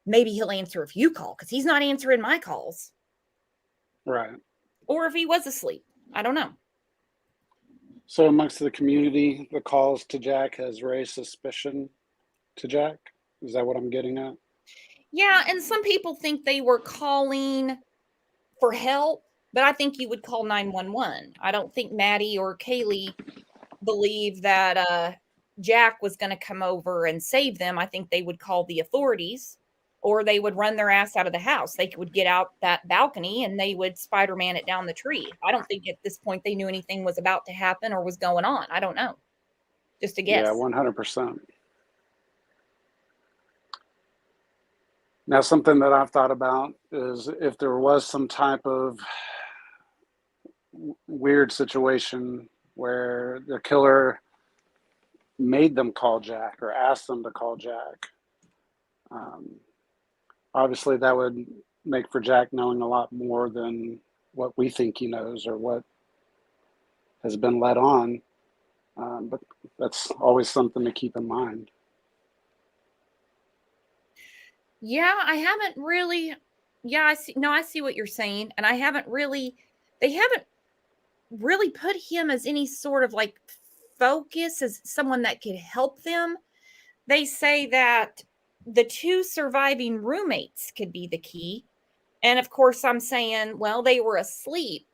maybe he'll answer if you call because he's not answering my calls. Right. Or if he was asleep. I don't know. So amongst the community, the calls to Jack has raised suspicion to Jack? Is that what I'm getting at? Yeah, and some people think they were calling for help, but I think you would call 911. I don't think Maddie or Kaylee believe that Jack was going to come over and save them. I think they would call the authorities, or they would run their ass out of the house. They would get out that balcony and they would Spider-Man it down the tree. I don't think at this point they knew anything was about to happen or was going on. I don't know. Just a guess. Yeah, 100%. Now, something that I've thought about is if there was some type of weird situation where the killer made them call Jack or asked them to call Jack, obviously that would make for Jack knowing a lot more than what we think he knows or what has been let on. But that's always something to keep in mind. Yeah, I haven't really. Yeah, I see. No, I see what you're saying, and I haven't really. They haven't really put him as any sort of like focus as someone that could help them. They say that the two surviving roommates could be the key. And of course, I'm saying, well, they were asleep.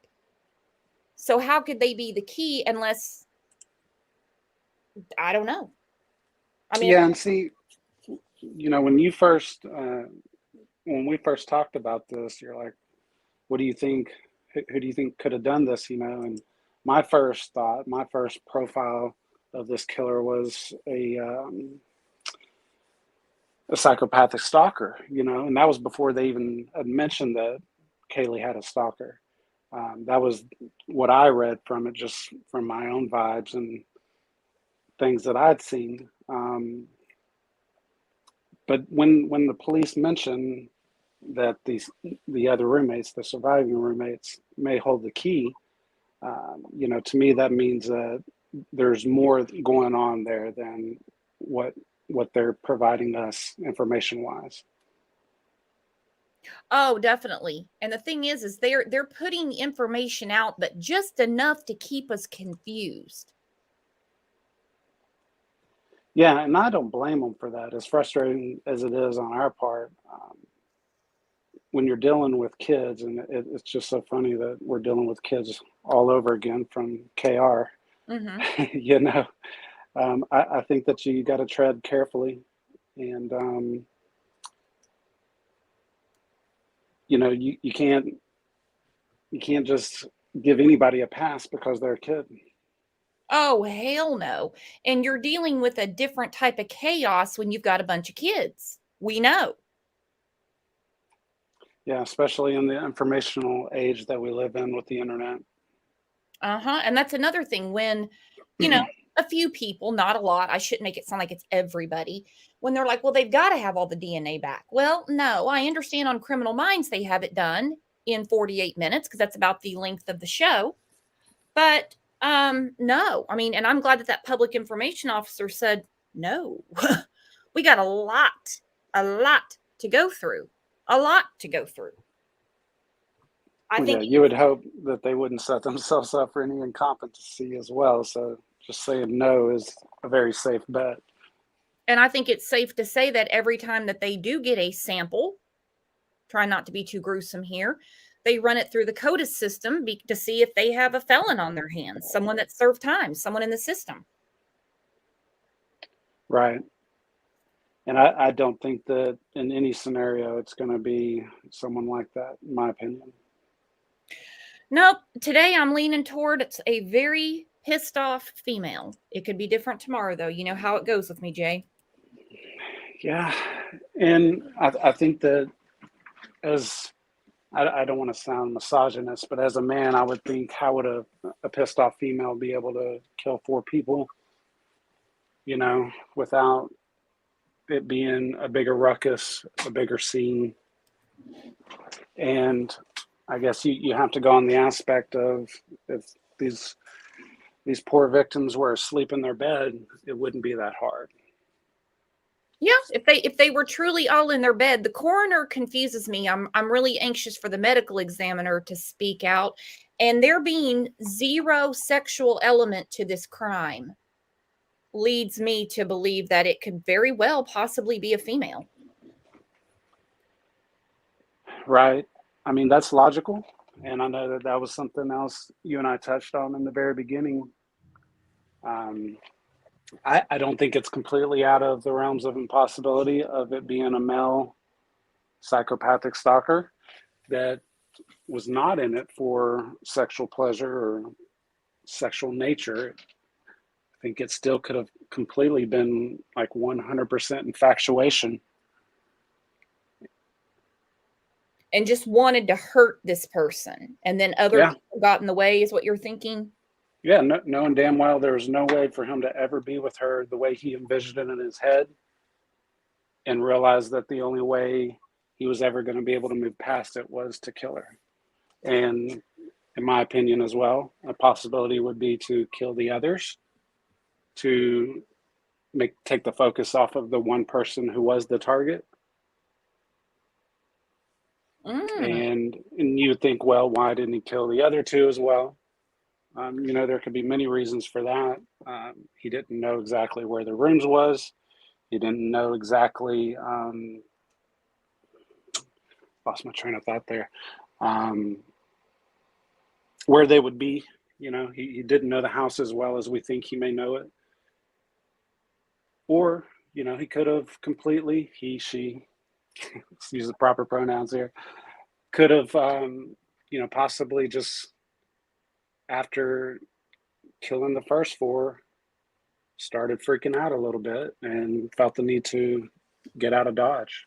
So how could they be the key unless I don't know? I mean, Yeah, and see, when you first when we first talked about this, you're like, what do you think? Who do you think could have done this? And my first thought, my first profile of this killer was a psychopathic stalker. And that was before they even had mentioned that Kaylee had a stalker. That was what I read from it, just from my own vibes and things that I'd seen. But when the police mentioned that the other roommates, the surviving roommates, may hold the key, to me that means that there's more going on there than what they're providing us information wise. oh, definitely. And the thing is they're putting information out, but just enough to keep us confused. Yeah, and I don't blame them for that. As frustrating as it is on our part, when you're dealing with kids, and it's just so funny that we're dealing with kids all over again from KR. Mm-hmm. I think that you got to tread carefully, and you can't just give anybody a pass because they're a kid. Oh, hell no. And you're dealing with a different type of chaos when you've got a bunch of kids. We know. Yeah, especially in the informational age that we live in with the internet. Uh-huh. And that's another thing when, a few people, not a lot, I shouldn't make it sound like it's everybody, when they're like, well, they've got to have all the DNA back. Well, no, I understand on Criminal Minds they have it done in 48 minutes because that's about the length of the show. But no, I mean, and I'm glad that public information officer said, no, we got a lot to go through, a lot to go through. I think, you would hope that they wouldn't set themselves up for any incompetency as well. So just saying no is a very safe bet. and I think it's safe to say that every time that they do get a sample, try not to be too gruesome here, they run it through the CODIS system to see if they have a felon on their hands, someone that served time, someone in the system. Right. And I don't think that in any scenario it's going to be someone like that, in my opinion. Nope. Today I'm leaning toward it's a very pissed off female. It could be different tomorrow, though. You know how it goes with me, Jay. Yeah. And I think that as I don't want to sound misogynist, but as a man, I would think, how would a pissed off female be able to kill 4 people, without it being a bigger ruckus, a bigger scene? And I guess you have to go on the aspect of, if these poor victims were asleep in their bed, it wouldn't be that hard. Yeah, if they were truly all in their bed, the coroner confuses me. I'm really anxious for the medical examiner to speak out, and there being zero sexual element to this crime leads me to believe that it could very well possibly be a female. Right. I mean, that's logical. And I know that was something else you and I touched on in the very beginning. I don't think it's completely out of the realms of impossibility of it being a male psychopathic stalker that was not in it for sexual pleasure or sexual nature. I think it still could have completely been like 100% infatuation. And just wanted to hurt this person. And then other people got in the way, is what you're thinking? Yeah, knowing damn well there was no way for him to ever be with her the way he envisioned it in his head, and realized that the only way he was ever going to be able to move past it was to kill her. And in my opinion as well, a possibility would be to kill the others to take the focus off of the one person who was the target. And you would think, well, why didn't he kill the other two as well? There could be many reasons for that. He didn't know exactly where the rooms was. He didn't know exactly, lost my train of thought there, where they would be. He didn't know the house as well as we think he may know it. Or, he could have completely, he, she, let's use the proper pronouns here, could have, possibly just after killing the first four, started freaking out a little bit and felt the need to get out of Dodge.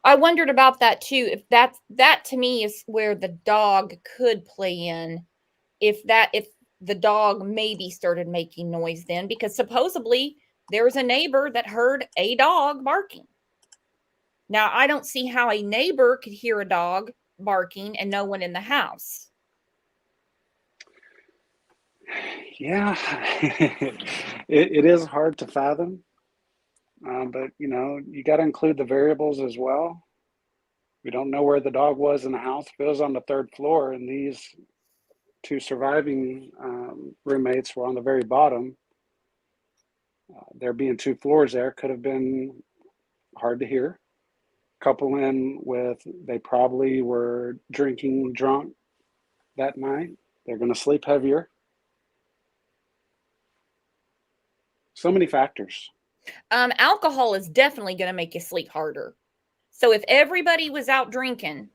I wondered about that too. If that to me is where the dog could play in. If the dog maybe started making noise then, because supposedly there was a neighbor that heard a dog barking. Now, I don't see how a neighbor could hear a dog barking and no one in the house. Yeah, it is hard to fathom, but you got to include the variables as well. We don't know where the dog was in the house. If it was on the third floor and these two surviving roommates were on the very bottom, there being two floors there could have been hard to hear. Couple in with they probably were drinking drunk that night. They're going to sleep heavier. So many factors. Alcohol is definitely going to make you sleep harder. So if everybody was out drinking,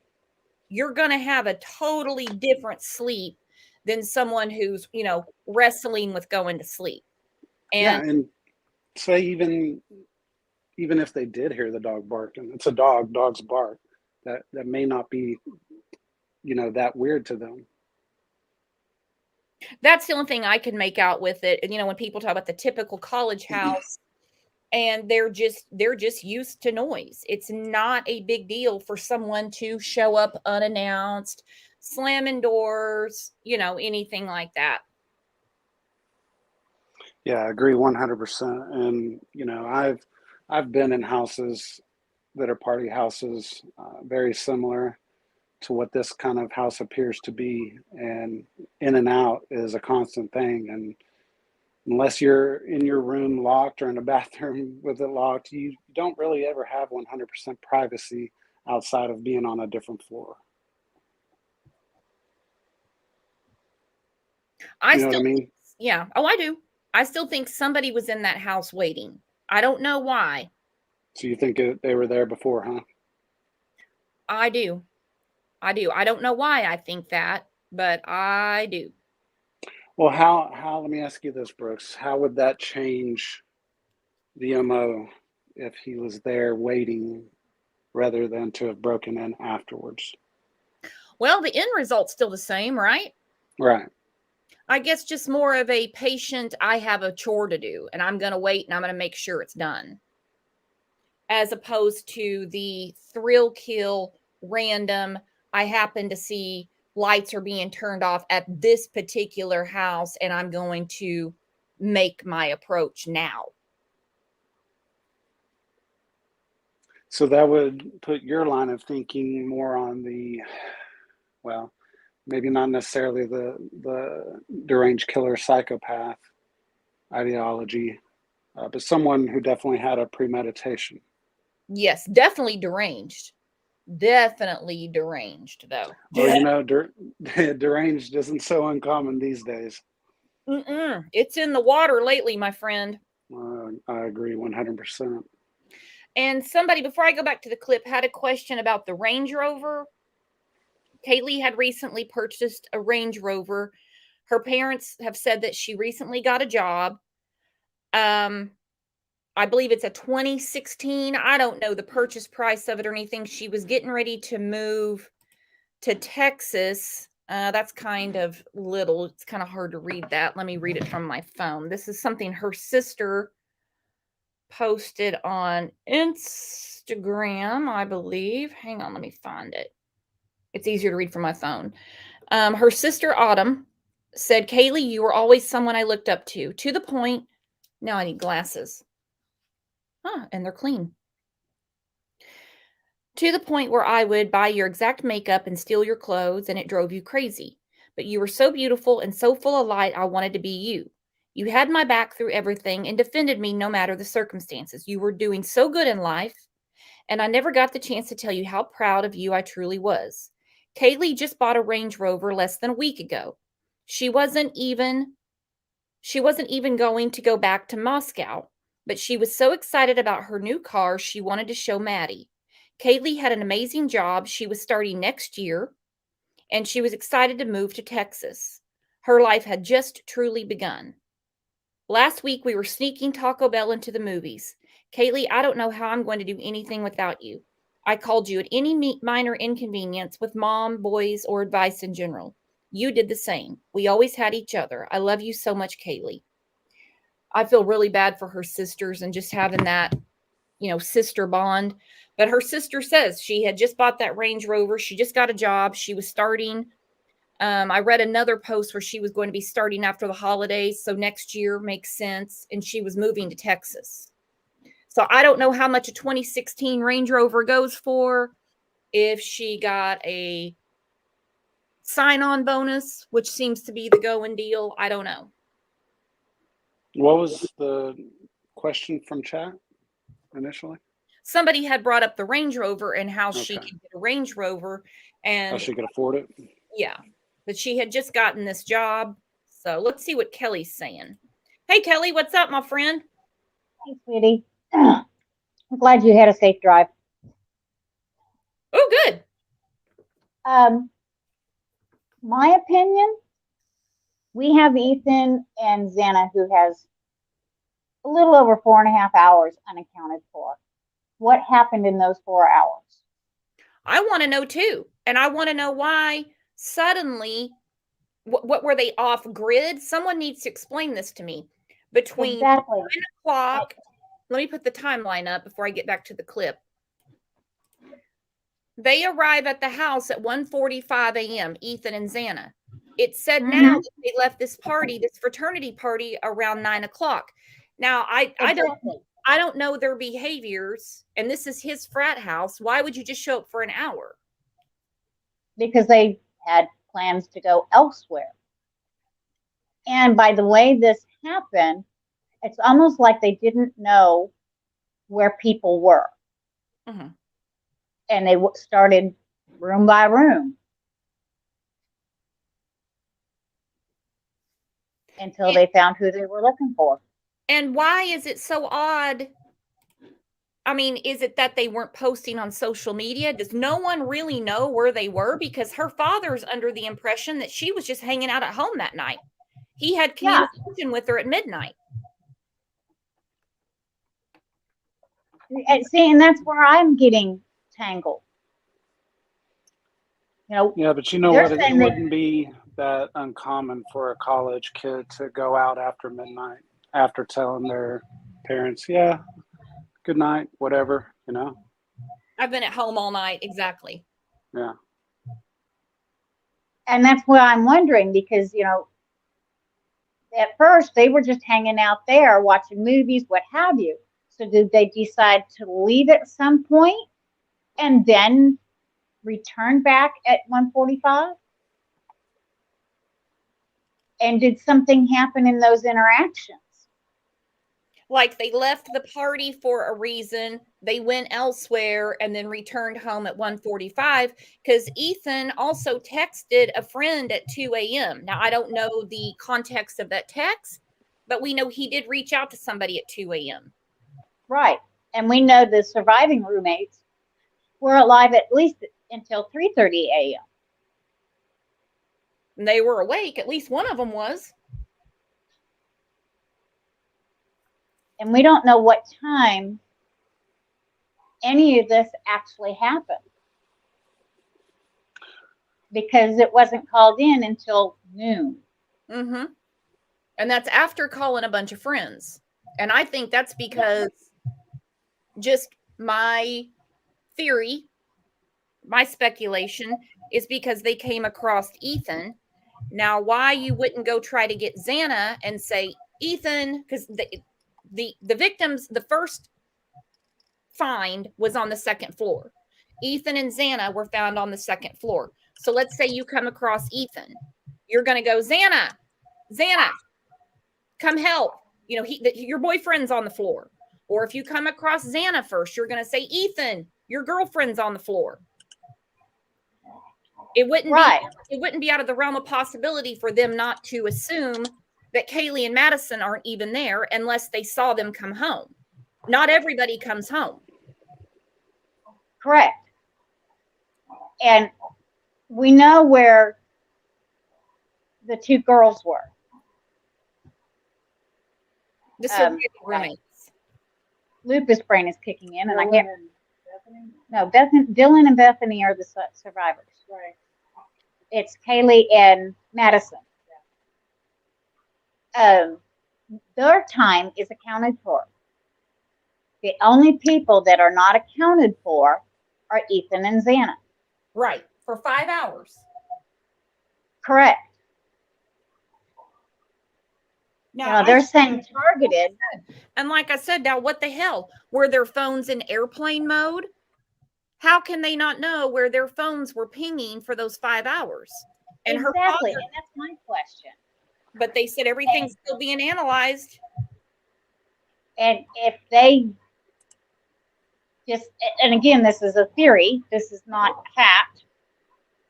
you're going to have a totally different sleep than someone who's, wrestling with going to sleep. And say even if they did hear the dog barking, it's a dog, dogs bark. That may not be, that weird to them. That's the only thing I can make out with it. When people talk about the typical college house, and they're just used to noise. It's not a big deal for someone to show up unannounced, slamming doors, anything like that. Yeah, I agree 100%. And I've been in houses that are party houses, very similar to what this kind of house appears to be, and in and out is a constant thing. And unless you're in your room locked or in a bathroom with it locked, you don't really ever have 100% privacy outside of being on a different floor. What I mean? Yeah. Oh, I do. I still think somebody was in that house waiting. I don't know why. So you think they were there before, huh? I do. I don't know why I think that, but I do. Well, how, let me ask you this, Brooks. How would that change the MO if he was there waiting rather than to have broken in afterwards? Well, the end result's still the same, right? Right. I guess just more of a patient, I have a chore to do and I'm going to wait and I'm going to make sure it's done. As opposed to the thrill kill, random, I happen to see lights are being turned off at this particular house and I'm going to make my approach now. So that would put your line of thinking more on the, well, maybe not necessarily the deranged killer psychopath ideology, but someone who definitely had a premeditation. Yes, definitely deranged. Definitely deranged, though. Well, deranged isn't so uncommon these days. It's in the water lately, my friend. I agree 100%. And somebody, before I go back to the clip, had a question about the Range Rover. Kaylee had recently purchased a Range Rover. Her parents have said that she recently got a job. I believe it's a 2016. I don't know the purchase price of it or anything. She was getting ready to move to Texas. That's kind of little. It's kind of hard to read that. Let me read it from my phone. This is something her sister posted on Instagram, I believe. Hang on, let me find it. It's easier to read from my phone. Her sister Autumn said, Kaylee, you were always someone I looked up to the point. Now I need glasses. And they're clean. To the point where I would buy your exact makeup and steal your clothes, and it drove you crazy. But you were so beautiful and so full of light, I wanted to be you. You had my back through everything and defended me no matter the circumstances. You were doing so good in life, and I never got the chance to tell you how proud of you I truly was. Kaylee just bought a Range Rover less than a week ago. She wasn't even going to go back to Moscow, but she was so excited about her new car, she wanted to show Maddie. Kaylee had an amazing job. She was starting next year, and she was excited to move to Texas. Her life had just truly begun. Last week, we were sneaking Taco Bell into the movies. Kaylee, I don't know how I'm going to do anything without you. I called you at any minor inconvenience with mom, boys, or advice in general. You did the same. We always had each other. I love you so much, Kaylee. I feel really bad for her sisters and just having that, sister bond. But her sister says she had just bought that Range Rover. She just got a job. She was starting. I read another post where she was going to be starting after the holidays. So next year makes sense. And she was moving to Texas. So I don't know how much a 2016 Range Rover goes for. If she got a sign-on bonus, which seems to be the going deal. I don't know. What was the question from chat initially? Somebody had brought up the Range Rover and how she could get a Range Rover, and how she could afford it. Yeah, but she had just gotten this job. So let's see what Kelly's saying. Hey, Kelly, what's up, my friend? Hey, sweetie. I'm glad you had a safe drive. Oh, good. My opinion, we have Ethan and Xana who has a little over 4.5 hours unaccounted for. What happened in those 4 hours? I want to know too. And I want to know why suddenly, what were they off grid? Someone needs to explain this to me. Between 9 o'clock, let me put the timeline up before I get back to the clip. They arrive at the house at 1:45 a.m., Ethan and Xana. It said now that they left this party, this fraternity party, around 9 o'clock. Now, I don't know their behaviors, and this is his frat house. Why would you just show up for an hour? Because they had plans to go elsewhere. And by the way this happened, it's almost like they didn't know where people were. Mm-hmm. And they started room by room until they found who they were looking for. And why is it so odd? I mean, is it that they weren't posting on social media? Does no one really know where they were? Because her father's under the impression that she was just hanging out at home that night. He had communication with her at midnight. And see, and that's where I'm getting tangled. Yeah, but you know what? It wouldn't be that uncommon for a college kid to go out after midnight, after telling their parents, yeah, good night, whatever, I've been at home all night. Exactly. Yeah. And that's why I'm wondering, because, at first they were just hanging out there watching movies, what have you. So did they decide to leave at some point and then return back at 1:45? And did something happen in those interactions? Like they left the party for a reason, they went elsewhere, and then returned home at 1:45, because Ethan also texted a friend at 2 a.m. Now, I don't know the context of that text, but we know he did reach out to somebody at 2 a.m. Right. And we know the surviving roommates were alive at least until 3:30 a.m. And they were awake. At least one of them was. And we don't know what time any of this actually happened, because it wasn't called in until noon. Mm-hmm. And that's after calling a bunch of friends. And I think that's because Just my theory, my speculation is because they came across Ethan. Now, why you wouldn't go try to get Xana and say, Ethan, because the victims, the first find was on the second floor. Ethan and Xana were found on the second floor. So let's say you come across Ethan. You're going to go, Xana, come help. You know, your boyfriend's on the floor. Or if you come across Xana first, you're going to say, Ethan, your girlfriend's on the floor. It wouldn't be out of the realm of possibility for them not to assume that Kaylee and Madison aren't even there unless they saw them come home. Not everybody comes home. Correct. And we know where the two girls were. The surviving roommates. Lupus brain is kicking in, and I can't. No, Dylan and Bethany are the survivors. Right. It's Kaylee and Madison. Their time is accounted for. The only people that are not accounted for are Ethan and Xana. Right. For 5 hours. Correct. Now, they're saying targeted. And like I said, now what the hell? Were their phones in airplane mode? How can they not know where their phones were pinging for those 5 hours? And exactly. And that's my question. But they said everything's still being analyzed. And if they just, and again, this is a theory, this is not fact,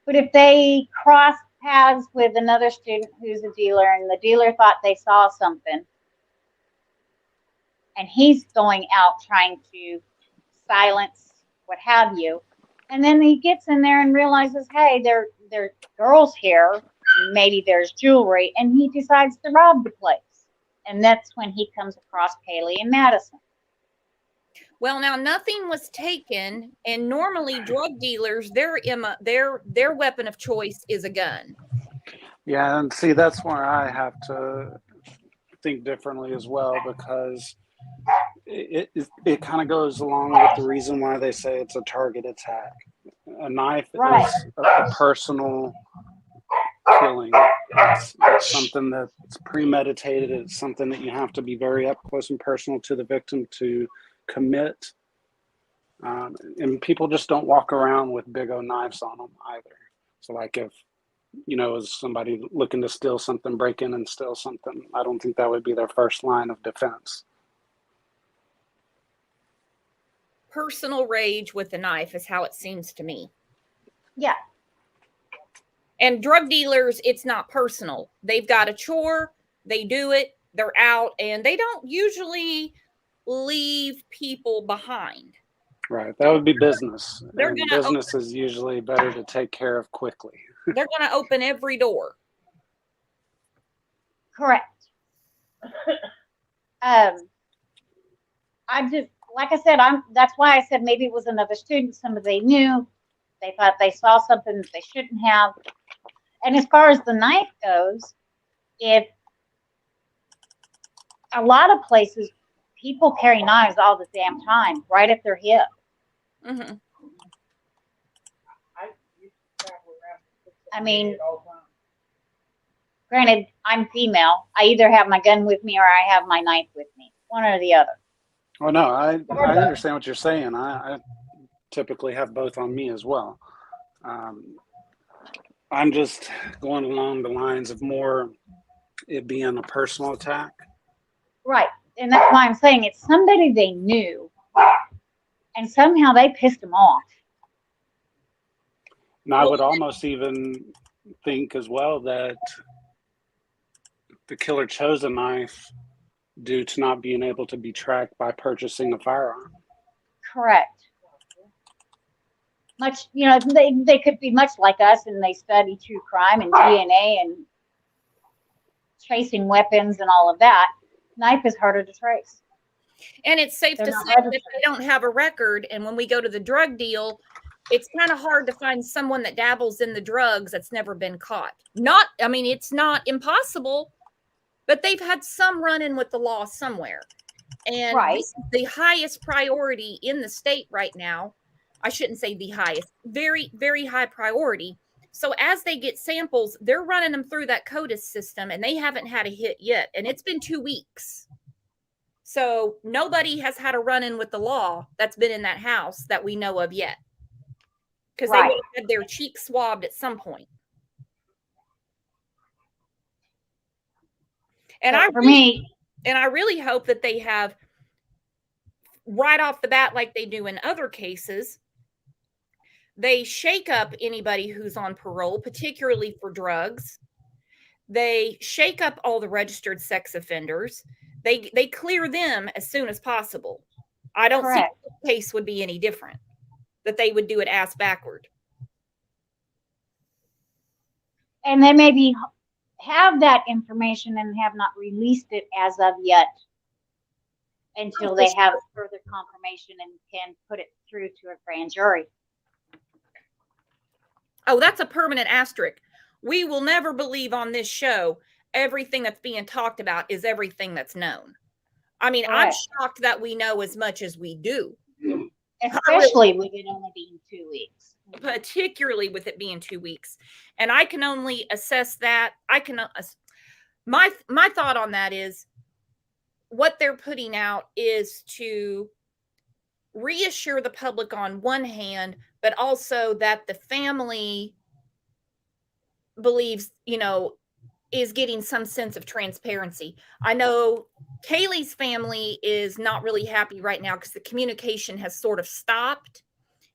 but if they cross paths with another student who's a dealer and the dealer thought they saw something and he's going out trying to silence what have you, and then he gets in there and realizes, hey, there are girls here, maybe there's jewelry, and he decides to rob the place. And that's when he comes across Kaylee and Madison. Well, now nothing was taken, and normally drug dealers, their weapon of choice is a gun. Yeah, and see, that's where I have to think differently as well, because it kind of goes along with the reason why they say it's a target attack. A knife is a personal killing. It's something that's premeditated. It's something that you have to be very up close and personal to the victim to commit. And people just don't walk around with big old knives on them either. So like if, is somebody looking to steal something, break in and steal something, I don't think that would be their first line of defense. Personal rage with a knife is how it seems to me. Yeah. And drug dealers, it's not personal. They've got a chore, they do it, they're out, and they don't usually leave people behind. Right. That would be business. Business is usually better to take care of quickly. They're going to open every door. Correct. I just, like I said, that's why I said maybe it was another student, somebody they knew. They thought they saw something that they shouldn't have. And as far as the knife goes, if a lot of places, people carry knives all the damn time, right at their hip. Mm-hmm. I mean, granted, I'm female. I either have my gun with me or I have my knife with me, one or the other. Oh, no, I understand what you're saying. I typically have both on me as well. I'm just going along the lines of more it being a personal attack. Right. And that's why I'm saying it's somebody they knew, and somehow they pissed them off. And I would almost even think as well that the killer chose a knife due to not being able to be tracked by purchasing a firearm. Correct. Much, they could be much like us, and they study true crime and DNA and tracing weapons and all of that. Knife is harder to trace. And it's safe to say that they don't have a record. And when we go to the drug deal, it's kind of hard to find someone that dabbles in the drugs that's never been caught. It's not impossible, but they've had some run-in with the law somewhere. And Right. this is the highest priority in the state right now. I shouldn't say the highest, very, very high priority. So as they get samples, they're running them through that CODIS system, and they haven't had a hit yet. And it's been 2 weeks. So nobody has had a run-in with the law that's been in that house that we know of yet. Because they would have had their cheeks swabbed at some point. And So for me, I really hope that they have, right off the bat, like they do in other cases, they shake up anybody who's on parole, particularly for drugs. They shake up all the registered sex offenders. They clear them as soon as possible. I don't see the case would be any different, that they would do it ass backward. and they maybe have that information and have not released it as of yet until they have further confirmation and can put it through to a grand jury. Oh, that's a permanent asterisk. We will never believe on this show everything that's being talked about is everything that's known. I mean, I'm shocked that we know as much as we do. Especially with it only being 2 weeks. Particularly with it being 2 weeks. And I can only assess that. My thought on that is what they're putting out is to reassure the public on one hand, but also that the family believes, is getting some sense of transparency. I know Kaylee's family is not really happy right now because the communication has sort of stopped.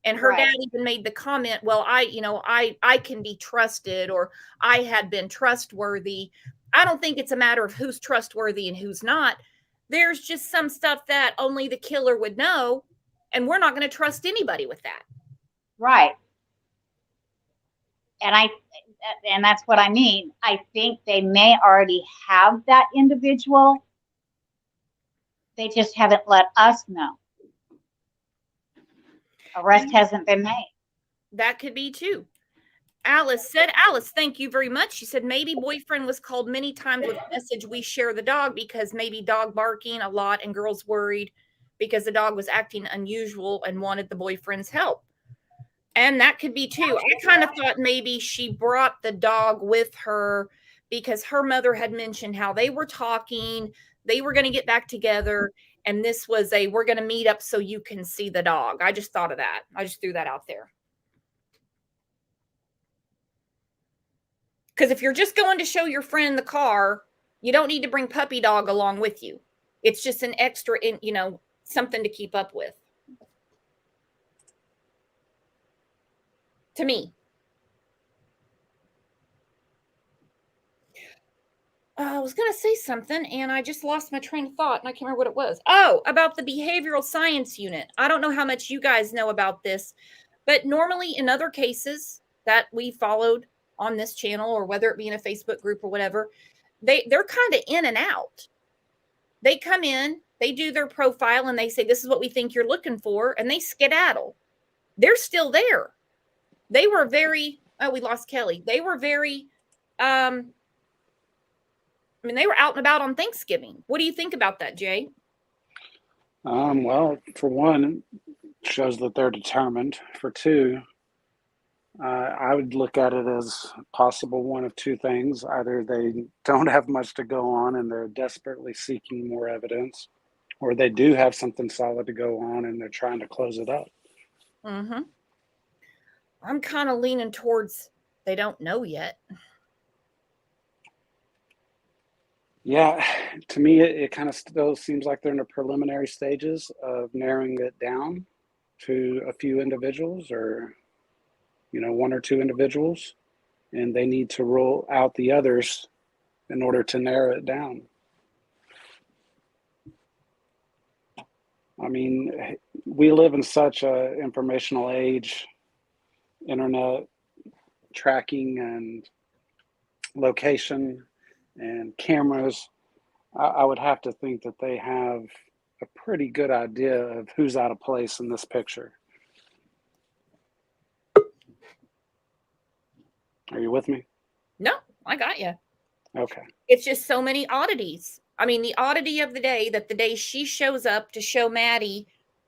And her dad even made the comment, well, I can be trusted, or I had been trustworthy. I don't think it's a matter of who's trustworthy and who's not. There's just some stuff that only the killer would know, and we're not going to trust anybody with that. Right. And that's what I mean. I think they may already have that individual. They just haven't let us know. Arrest hasn't been made. That could be too. Alice, thank you very much. She said maybe boyfriend was called many times with the message, we share the dog, because maybe dog barking a lot and girls worried because the dog was acting unusual and wanted the boyfriend's help. And that could be too. I kind of thought maybe she brought the dog with her because her mother had mentioned how they were talking, they were going to get back together, and this was we're going to meet up so you can see the dog. I just thought of that. I just threw that out there. Because if you're just going to show your friend the car, you don't need to bring puppy dog along with you. It's just an extra, something to keep up with. To me. I was going to say something, and I just lost my train of thought, and I can't remember what it was. Oh, about the behavioral science unit. I don't know how much you guys know about this, but normally in other cases that we followed on this channel, or whether it be in a Facebook group or whatever, they're kind of in and out. They come in, they do their profile, and they say, this is what we think you're looking for, and they skedaddle. They're still there. They were very, we lost Kelly. They were very, they were out and about on Thanksgiving. What do you think about that, Jay? Well, for one, it shows that they're determined. For two, I would look at it as possible one of two things. Either they don't have much to go on and they're desperately seeking more evidence, or they do have something solid to go on and they're trying to close it up. Mm-hmm. I'm kind of leaning towards they don't know yet. Yeah, to me, it kind of still seems like they're in the preliminary stages of narrowing it down to a few individuals, or, one or two individuals, and they need to rule out the others in order to narrow it down. I mean, we live in such an informational age, internet tracking and location and cameras. I would have to think that they have a pretty good idea of who's out of place in this picture. Are you with me? No, I got you. Okay. It's just so many oddities. I mean, the oddity of the day that the day she shows up to show Maddie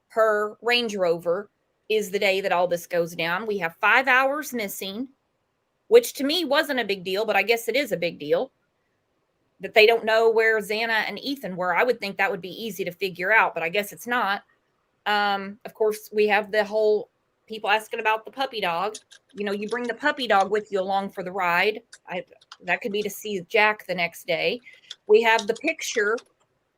her Range Rover is the day that all this goes down. We have 5 hours missing, which to me wasn't a big deal, but I guess it is a big deal that they don't know where Xana and Ethan were. I would think that would be easy to figure out, but I guess it's not. Of course, we have the whole people asking about the puppy dog. You know, you bring the puppy dog with you along for the ride. That could be to see Jack the next day. We have the picture,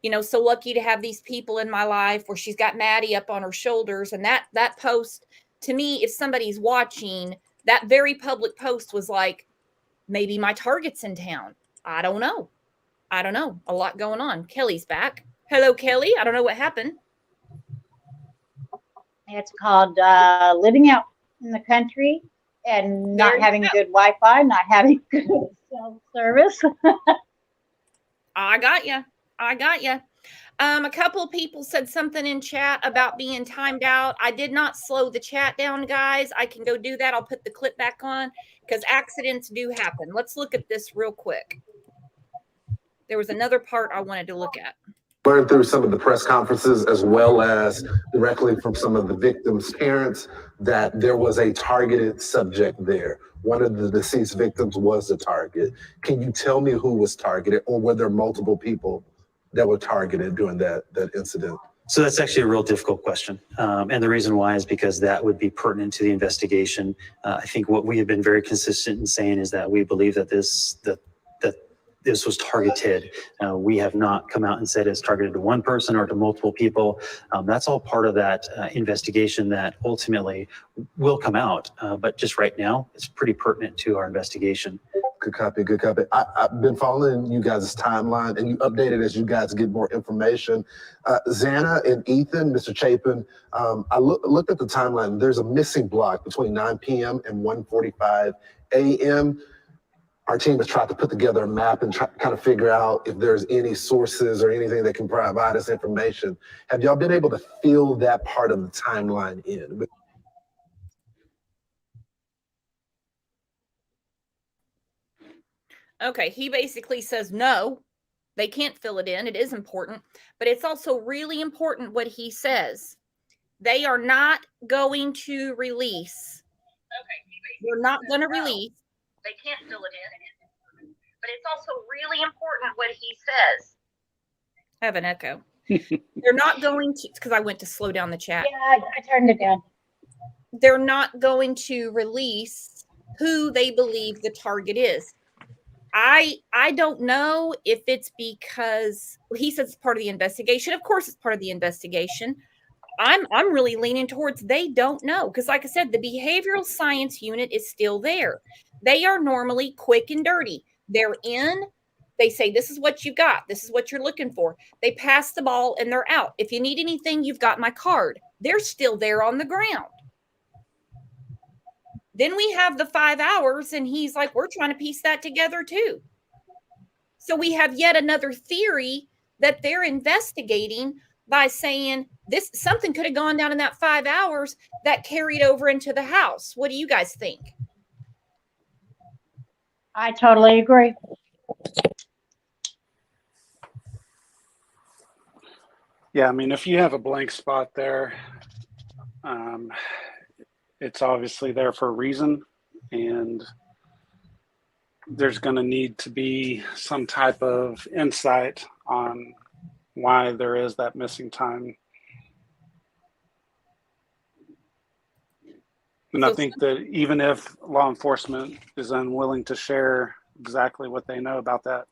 you know, so lucky to have these people in my life where she's got Maddie up on her shoulders. And that post, to me, if somebody's watching, that very public post was like, maybe my target's in town. I don't know. A lot going on. Kelly's back. Hello, Kelly. I don't know what happened. It's called living out in the country and not having good Wi-Fi, not having good cell service. I got you. A couple of people said something in chat about being timed out. I did not slow the chat down, guys. I can go do that. I'll put the clip back on because accidents do happen. Let's look at this real quick. There was another part I wanted to look at. Learned through some of the press conferences as well as directly from some of the victims' parents that there was a targeted subject there. One of the deceased victims was the target. Can you tell me who was targeted, or were there multiple people that were targeted during that incident? So that's actually a real difficult question. And the reason why is because that would be pertinent to the investigation. I think what we have been very consistent in saying is that we believe that this was targeted. We have not come out and said it's targeted to one person or to multiple people. That's all part of that investigation that ultimately will come out. But just right now, it's pretty pertinent to our investigation. Good copy, good copy. I've been following you guys' timeline, and you update it as you guys get more information. Xana and Ethan, Mr. Chapin, I looked at the timeline. There's a missing block between 9 p.m. and 1:45 a.m. Our team has tried to put together a map and kind of figure out if there's any sources or anything that can provide us information. Have y'all been able to fill that part of the timeline in? Okay, he basically says no, they can't fill it in. It is important, but it's also really important what he says. They are not going to release. Okay, they're not going to release. They can't fill it in, but it's also really important what he says. I have an echo. They're not going to, because I went to slow down the chat. Yeah, I turned it down. They're not going to release who they believe the target is. I don't know if it's because he says it's part of the investigation. Of course, it's part of the investigation. I'm really leaning towards they don't know because, like I said, the behavioral science unit is still there. They are normally quick and dirty. They're in. They say, this is what you got. This is what you're looking for. They pass the ball and they're out. If you need anything, you've got my card. They're still there on the ground. Then we have the 5 hours and he's like, we're trying to piece that together too. So we have yet another theory that they're investigating by saying this something could have gone down in that 5 hours that carried over into the house. What do you guys think? I totally agree. Yeah, I mean, if you have a blank spot there, it's obviously there for a reason, and there's going to need to be some type of insight on why there is that missing time. And I think that even if law enforcement is unwilling to share exactly what they know about that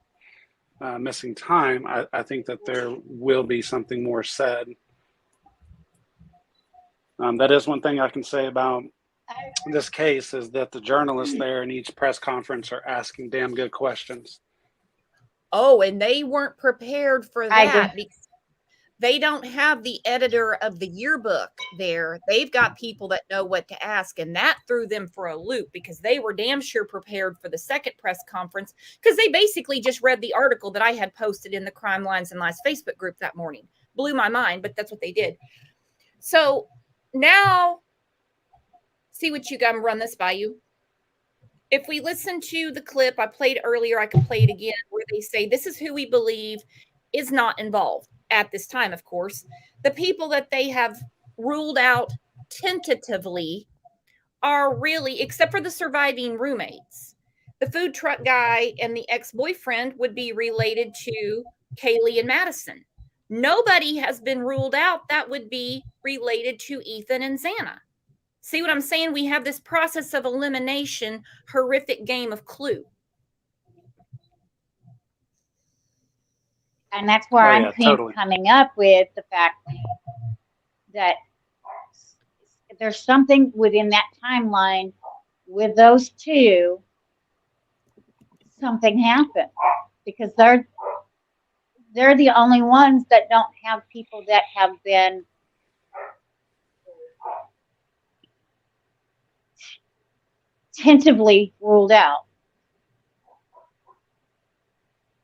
missing time, I think that there will be something more said. That is one thing I can say about this case is that the journalists there in each press conference are asking damn good questions. Oh, and they weren't prepared for that because they don't have the editor of the yearbook there. They've got people that know what to ask, and that threw them for a loop because they were damn sure prepared for the second press conference because they basically just read the article that I had posted in the Crime Lines and Lies Facebook group that morning. Blew my mind, but that's what they did. So now, see what you got. I'm run this by you. If we listen to the clip I played earlier, I can play it again where they say, this is who we believe is not involved at this time, of course. The people that they have ruled out tentatively are really, except for the surviving roommates, the food truck guy and the ex-boyfriend would be related to Kaylee and Madison. Nobody has been ruled out that would be related to Ethan and Xana. See what I'm saying? We have this process of elimination, horrific game of Clue. And that's where I'm coming up with the fact that there's something within that timeline with those two. Something happened because they're the only ones that don't have people that have been tentatively ruled out.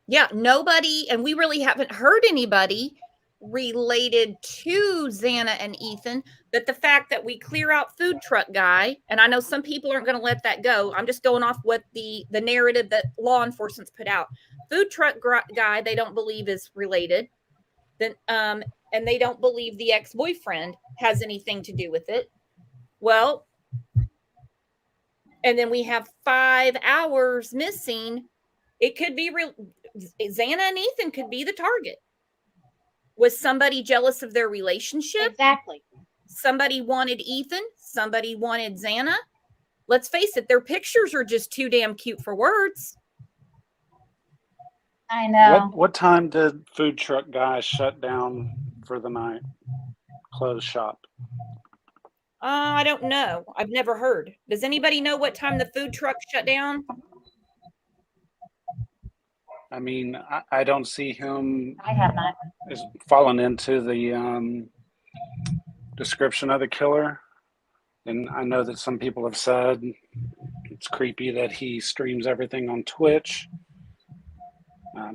Yeah, nobody, and we really haven't heard anybody related to Xana and Ethan, but the fact that we clear out food truck guy, and I know some people aren't going to let that go. I'm just going off what the narrative that law enforcement's put out. Food truck guy, they don't believe is related. Then, and they don't believe the ex-boyfriend has anything to do with it. Well, and then we have 5 hours missing. It could be real. Xana and Ethan could be the target. Was somebody jealous of their relationship? Exactly. Somebody wanted Ethan. Somebody wanted Xana. Let's face it, their pictures are just too damn cute for words. I know. What time did food truck guy shut down for the night? Close shop. I don't know. I've never heard. Does anybody know what time the food truck shut down? I mean, I don't see him I have not. as falling into the description of the killer. And I know that some people have said it's creepy that he streams everything on Twitch.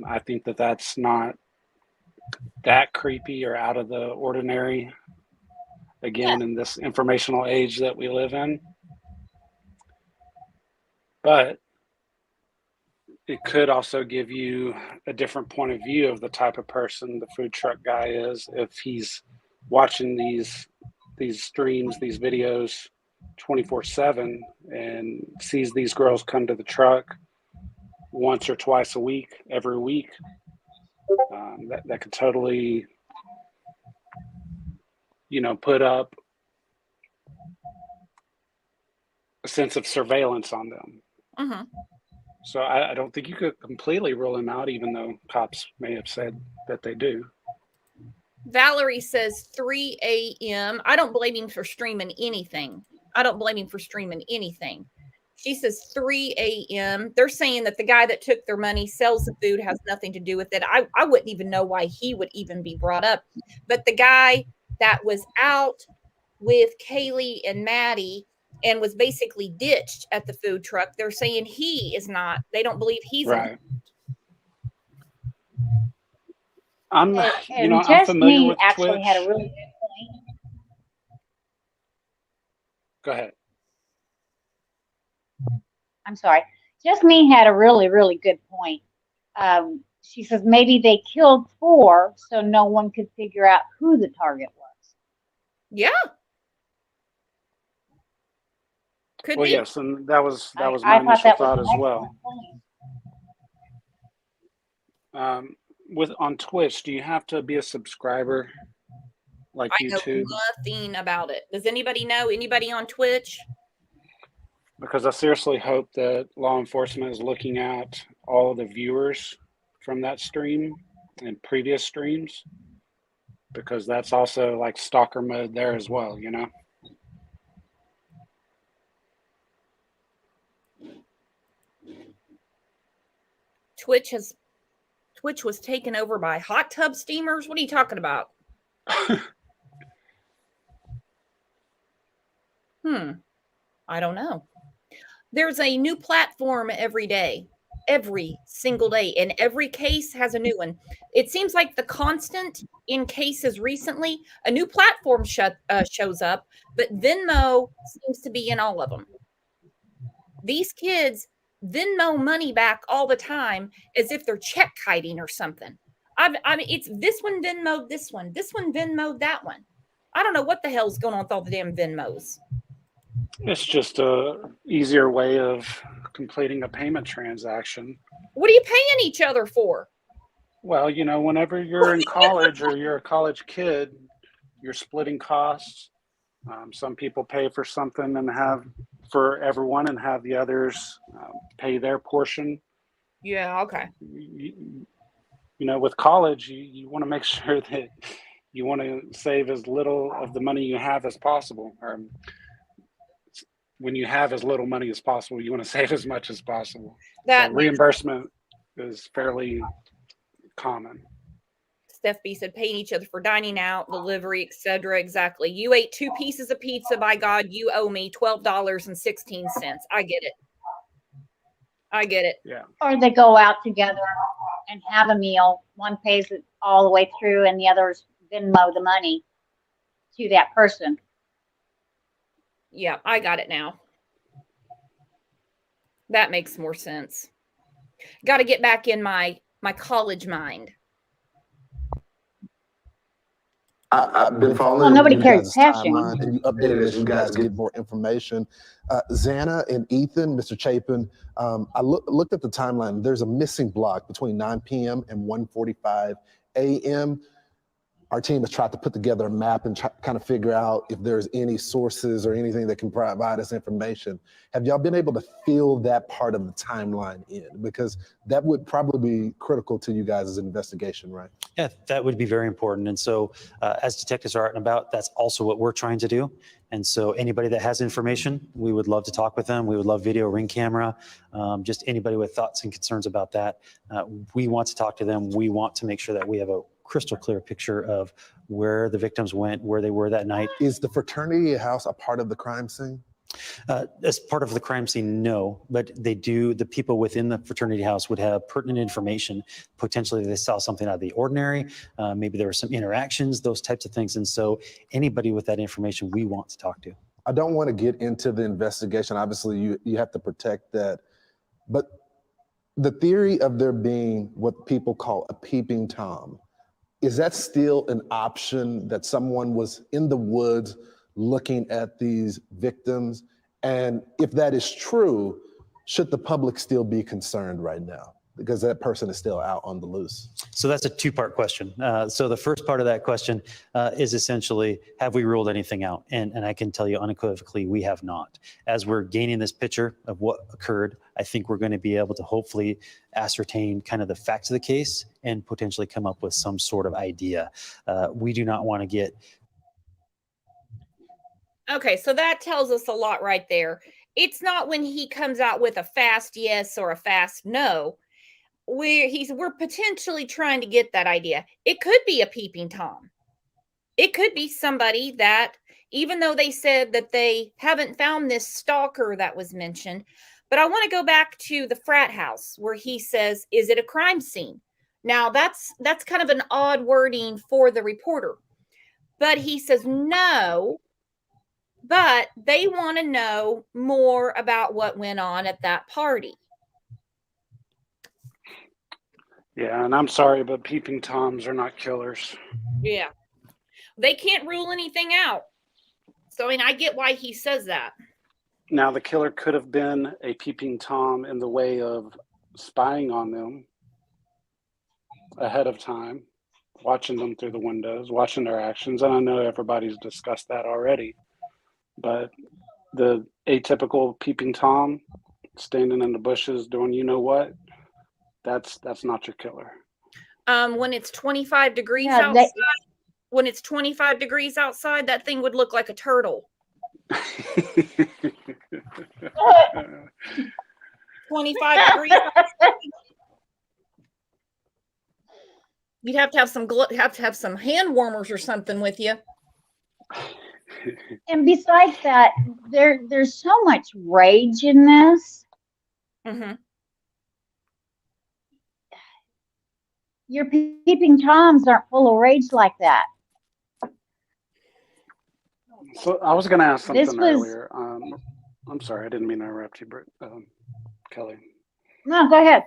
I think that that's not that creepy or out of the ordinary, again, in this informational age that we live in. But it could also give you a different point of view of the type of person the food truck guy is if he's watching these streams, these videos 24/7 and sees these girls come to the truck once or twice a week, every week. That could totally, put up a sense of surveillance on them. Mm-hmm. So I don't think you could completely rule him out, even though cops may have said that they do. Valerie says 3 a.m. I don't blame him for streaming anything. She says 3 a.m. They're saying that the guy that took their money, sells the food, has nothing to do with it. I wouldn't even know why he would even be brought up. But the guy that was out with Kaylee and Maddie and was basically ditched at the food truck, they're saying he is not. They don't believe he's right. I'm familiar with actually Twitch. Had a really good point. Go ahead. I'm sorry. Just Me had a really, really good point. She says maybe they killed 4 so no one could figure out who the target was. Yeah. Could well, be. yes, and that was my initial thought as well. On Twitch, do you have to be a subscriber like YouTube? I know nothing about it. Does anybody know? Anybody on Twitch? Because I seriously hope that law enforcement is looking at all of the viewers from that stream and previous streams, because that's also like stalker mode there as well, Twitch was taken over by hot tub steamers. What are you talking about? I don't know. There's a new platform every day, every single day, and every case has a new one. It seems like the constant in cases recently, a new platform shows up, but Venmo seems to be in all of them. These kids Venmo money back all the time as if they're check kiting or something. I mean, it's this one Venmo'd this one. This one Venmo'd that one. I don't know what the hell's going on with all the damn Venmos. It's just a easier way of completing a payment transaction. What are you paying each other for? Well, you know, whenever you're in college or you're a college kid, you're splitting costs. Some people pay for something and have for everyone and have the others pay their portion. Yeah, okay. You know, with college, you want to make sure that you want to save as little of the money you have as possible. Or when you have as little money as possible, you want to save as much as possible. So reimbursement is fairly common. Steph B said paying each other for dining out, delivery, etc. Exactly. You ate 2 pieces of pizza. By God, you owe me $12.16. I get it. I get it. Yeah. Or they go out together and have a meal. One pays it all the way through, and the others Venmo the money to that person. Yeah, I got it now. That makes more sense. Got to get back in my college mind. I've been following. Well, nobody carries passion. And you update it as you guys get more information. Xana and Ethan, Mr. Chapin, I looked at the timeline. There's a missing block between 9 p.m. and 1:45 a.m. Our team has tried to put together a map and kind of figure out if there's any sources or anything that can provide us information. Have y'all been able to fill that part of the timeline in? Because that would probably be critical to you guys' investigation, right? Yeah, that would be very important. And so as detectives are out and about, that's also what we're trying to do. And so anybody that has information, we would love to talk with them. We would love video, ring camera, just anybody with thoughts and concerns about that. We want to talk to them. We want to make sure that we have a crystal clear picture of where the victims went, where they were that night. Is the fraternity house a part of the crime scene? As part of the crime scene, no, but they do, the people within the fraternity house would have pertinent information. Potentially they saw something out of the ordinary. Maybe there were some interactions, those types of things. And so anybody with that information we want to talk to. I don't want to get into the investigation. Obviously you have to protect that, but the theory of there being what people call a peeping Tom, is that still an option, that someone was in the woods looking at these victims? And if that is true, should the public still be concerned right now? Because that person is still out on the loose. So that's a two-part question. So the first part of that question is essentially, have we ruled anything out? And I can tell you unequivocally, we have not. As we're gaining this picture of what occurred, I think we're going to be able to hopefully ascertain kind of the facts of the case and potentially come up with some sort of idea. We do not want to get... Okay, so that tells us a lot right there. It's not when he comes out with a fast yes or a fast no. We're potentially trying to get that idea. It could be a peeping Tom. It could be somebody that, even though they said that they haven't found this stalker that was mentioned, but I want to go back to the frat house where he says, is it a crime scene? Now that's kind of an odd wording for the reporter, but he says no, but they want to know more about what went on at that party. Yeah, and I'm sorry, but peeping Toms are not killers. Yeah. They can't rule anything out. So, I mean, I get why he says that. Now, the killer could have been a peeping Tom in the way of spying on them ahead of time, watching them through the windows, watching their actions. And I know everybody's discussed that already. But the atypical peeping Tom standing in the bushes doing you know what, that's not your killer. When it's 25 degrees outside, when it's 25 degrees outside, that thing would look like a turtle. 25 degrees outside. You'd have to have some hand warmers or something with you. And besides that, there's so much rage in this. Mm-hmm. Your peeping Toms aren't full of rage like that. So I was going to ask something earlier. I'm sorry, I didn't mean to interrupt you, Kelly. No, go ahead.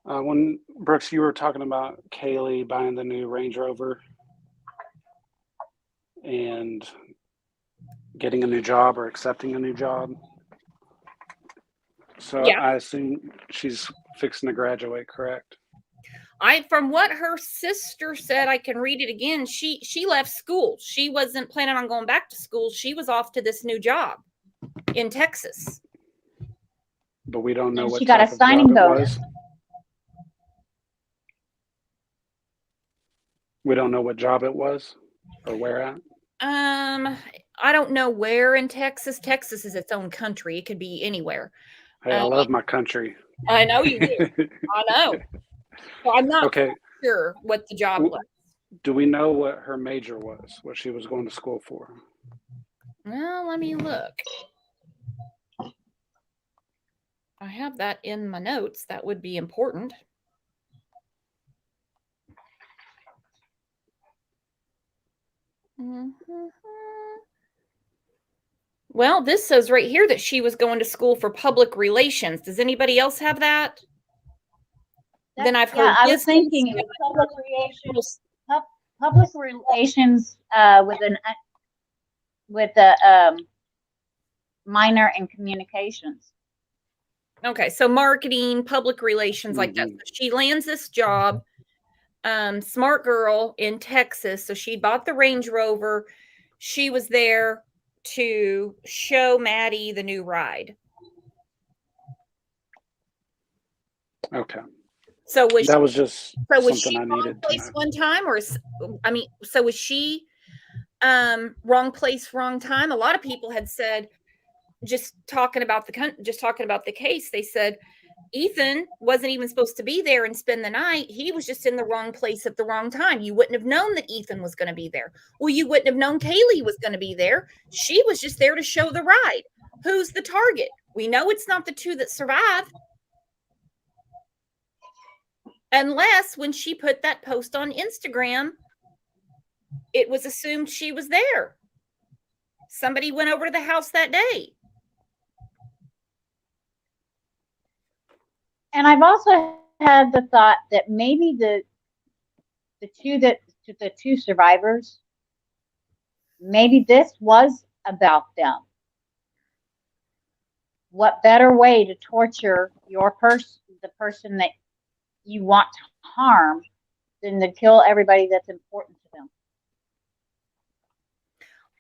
When Brooks, you were talking about Kaylee buying the new Range Rover and getting a new job or accepting a new job. So Yeah. I assume she's fixing to graduate, correct? From what her sister said, I can read it again. She left school. She wasn't planning on going back to school. She was off to this new job in Texas. But we don't know And what she got a type of signing job it bonus. was. We don't know what job it was or where at. I don't know where in Texas. Texas is its own country. It could be anywhere. Hey, I love my country. I know you do. I know. So I'm not Okay. sure what the job was. Do we know what her major was, what she was going to school for? Well, let me look. I have that in my notes. That would be important. Well, this says right here that she was going to school for public relations. Does anybody else have that? Then I've heard. Yeah, I was thinking it was public relations. Public relations with a minor in communications. Okay, so marketing, public relations, like that. So she lands this job. Smart girl in Texas. So she bought the Range Rover. She was there to show Maddie the new ride. Okay. So was that was just was something she I needed to know. one time, or I mean, so was she wrong place, wrong time? A lot of people had said, just talking about the case, they said Ethan wasn't even supposed to be there and spend the night. He was just in the wrong place at the wrong time. You wouldn't have known that Ethan was going to be there. Well, you wouldn't have known Kaylee was going to be there. She was just there to show the ride. Who's the target? We know it's not the two that survived. Unless when she put that post on Instagram, it was assumed she was there. Somebody went over to the house that day. And I've also had the thought that maybe the two survivors, maybe this was about them. What better way to torture the person that you want to harm, than to kill everybody that's important to them?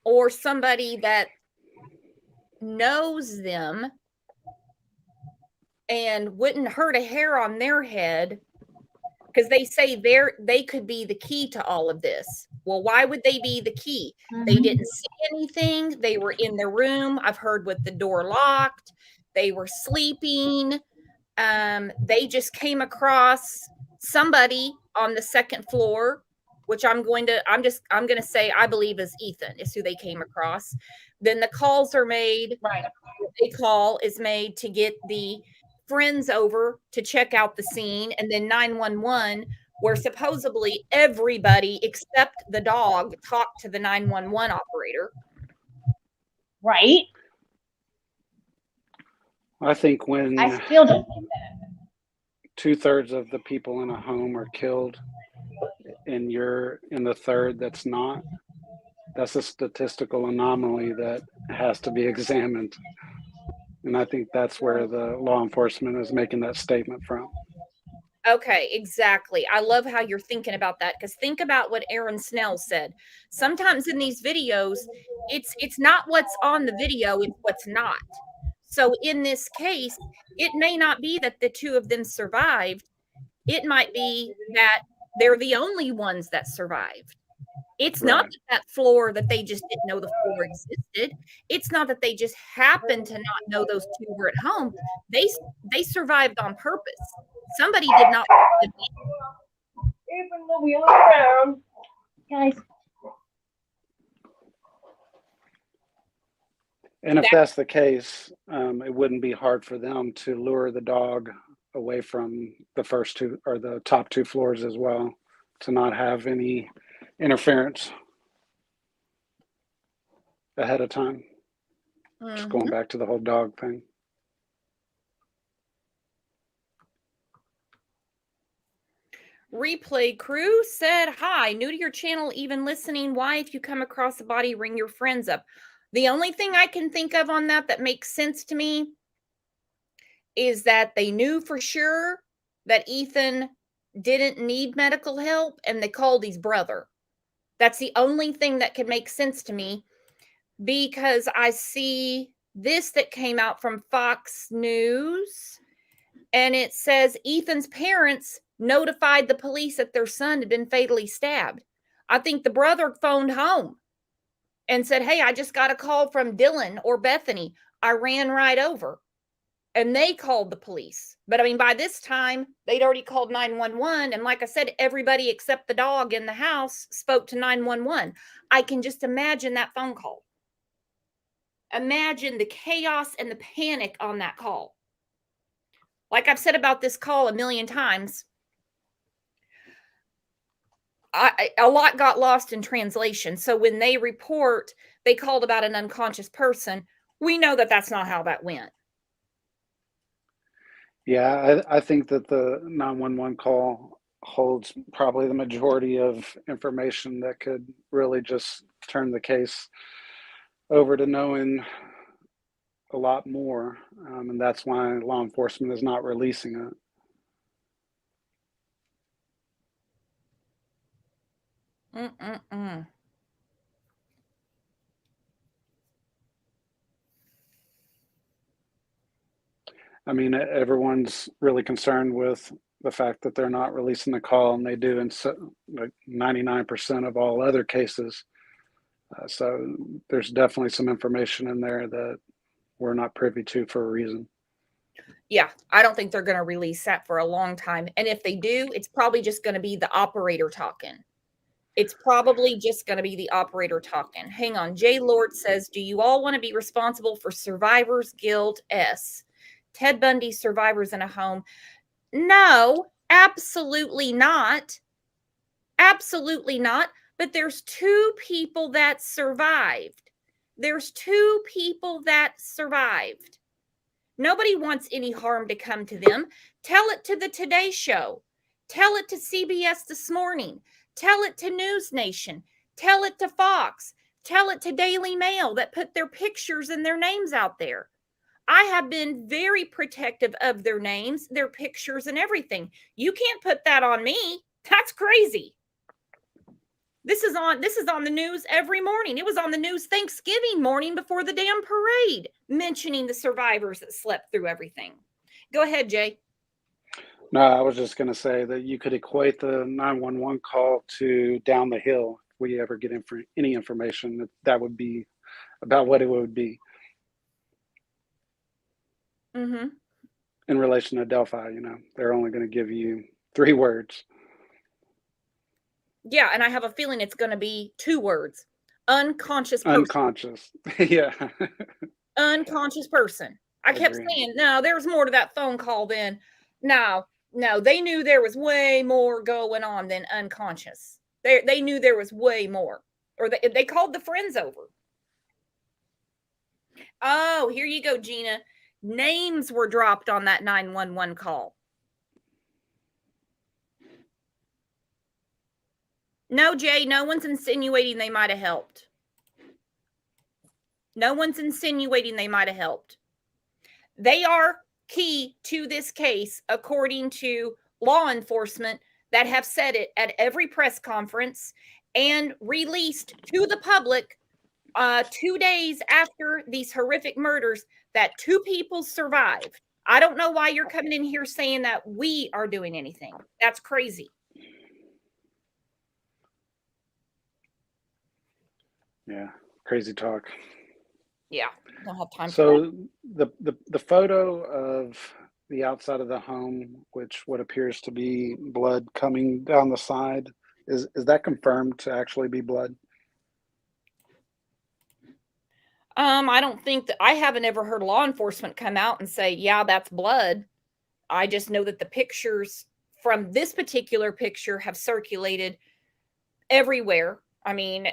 Or somebody that knows them and wouldn't hurt a hair on their head, because they say they could be the key to all of this. Well, why would they be the key? They didn't see anything. They were in their room. I've heard with the door locked. They were sleeping. They just came across somebody on the second floor, which I'm going to say I believe is Ethan, is who they came across. Then the calls are made. Right. A call is made to get the friends over to check out the scene, and then 911, where supposedly everybody except the dog talked to the 911 operator. Right. I think when I still don't think that. 2/3 of the people in a home are killed and you're in the third that's not, that's a statistical anomaly that has to be examined. And I think that's where the law enforcement is making that statement from. Okay, exactly. I love how you're thinking about that, because think about what Aaron Snell said. Sometimes in these videos, it's not what's on the video, it's what's not. So in this case, it may not be that the two of them survived. It might be that they're the only ones that survived. It's not that floor that they just didn't know the floor existed. It's not that they just happened to not know those two were at home. They survived on purpose. Somebody did not. Even though we look around, guys. And if that's the case, it wouldn't be hard for them to lure the dog away from the first two or the top two floors as well, to not have any interference ahead of time. Just going back to the whole dog thing. Replay crew said, hi, new to your channel, even listening. Why, if you come across a body, ring your friends up? The only thing I can think of on that makes sense to me is that they knew for sure that Ethan didn't need medical help and they called his brother. That's the only thing that could make sense to me, because I see this that came out from Fox News, and it says Ethan's parents notified the police that their son had been fatally stabbed. I think the brother phoned home and said, hey, I just got a call from Dylan or Bethany. I ran right over. And they called the police. But I mean, by this time, they'd already called 911. And like I said, everybody except the dog in the house spoke to 911. I can just imagine that phone call. Imagine the chaos and the panic on that call. Like I've said about this call a million times, a lot got lost in translation. So when they report they called about an unconscious person, we know that that's not how that went. Yeah, I think that the 911 call holds probably the majority of information that could really just turn the case over to knowing a lot more. And that's why law enforcement is not releasing it. I mean, everyone's really concerned with the fact that they're not releasing the call, and they do in like 99% of all other cases. So there's definitely some information in there that we're not privy to for a reason. Yeah, I don't think they're going to release that for a long time. And if they do, it's probably just going to be the operator talking. It's probably just going to be the operator talking. Hang on. Jay Lord says, do you all want to be responsible for survivor's guilt? S. Ted Bundy survivors in a home. No, absolutely not. Absolutely not. But there's two people that survived. There's two people that survived. Nobody wants any harm to come to them. Tell it to the Today Show. Tell it to CBS This Morning. Tell it to News Nation. Tell it to Fox. Tell it to Daily Mail that put their pictures and their names out there. I have been very protective of their names, their pictures, and everything. You can't put that on me. That's crazy. This is on the news every morning. It was on the news Thanksgiving morning before the damn parade, mentioning the survivors that slept through everything. Go ahead, Jay. No, I was just going to say that you could equate the 911 call to down the hill. If we ever get any information, that would be about what it would be. Mm-hmm. In relation to Delphi, they're only going to give you 3 words. Yeah, and I have a feeling it's going to be 2 words. Unconscious person. Unconscious. Yeah. Unconscious person. I kept saying, no, there's more to that phone call than, no, they knew there was way more going on than unconscious. They knew there was way more. Or they called the friends over. Oh, here you go, Gina. Names were dropped on that 911 call. No, Jay, no one's insinuating they might have helped. No one's insinuating they might have helped. They are key to this case, according to law enforcement that have said it at every press conference and released to the public 2 days after these horrific murders that 2 people survived. I don't know why you're coming in here saying that we are doing anything. That's crazy. Yeah, crazy talk. Yeah, don't have time for that. So the photo of the outside of the home, which what appears to be blood coming down the side, is that confirmed to actually be blood? I don't think that I haven't ever heard law enforcement come out and say, yeah, that's blood. I just know that the pictures from this particular picture have circulated everywhere. I mean,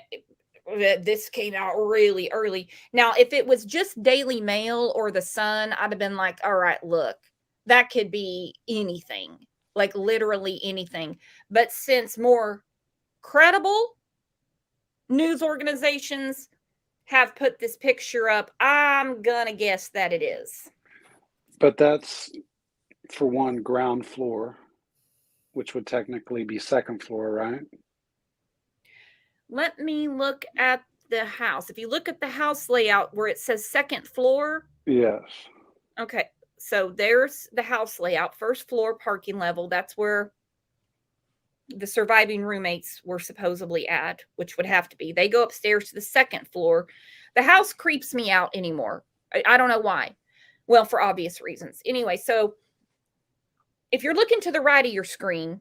this came out really early. Now, if it was just Daily Mail or The Sun, I'd have been like, all right, look, that could be anything. like literally anything. But since more credible news organizations have put this picture up, I'm gonna guess that it is. But that's, for one, ground floor, which would technically be second floor, right? Let me look at the house. If you look at the house layout where it says second floor. Yes. Okay, so there's the house layout, first floor, parking level. That's where the surviving roommates were supposedly at, which would have to be. They go upstairs to the second floor. The house creeps me out anymore. I don't know why. Well, for obvious reasons. Anyway, so if you're looking to the right of your screen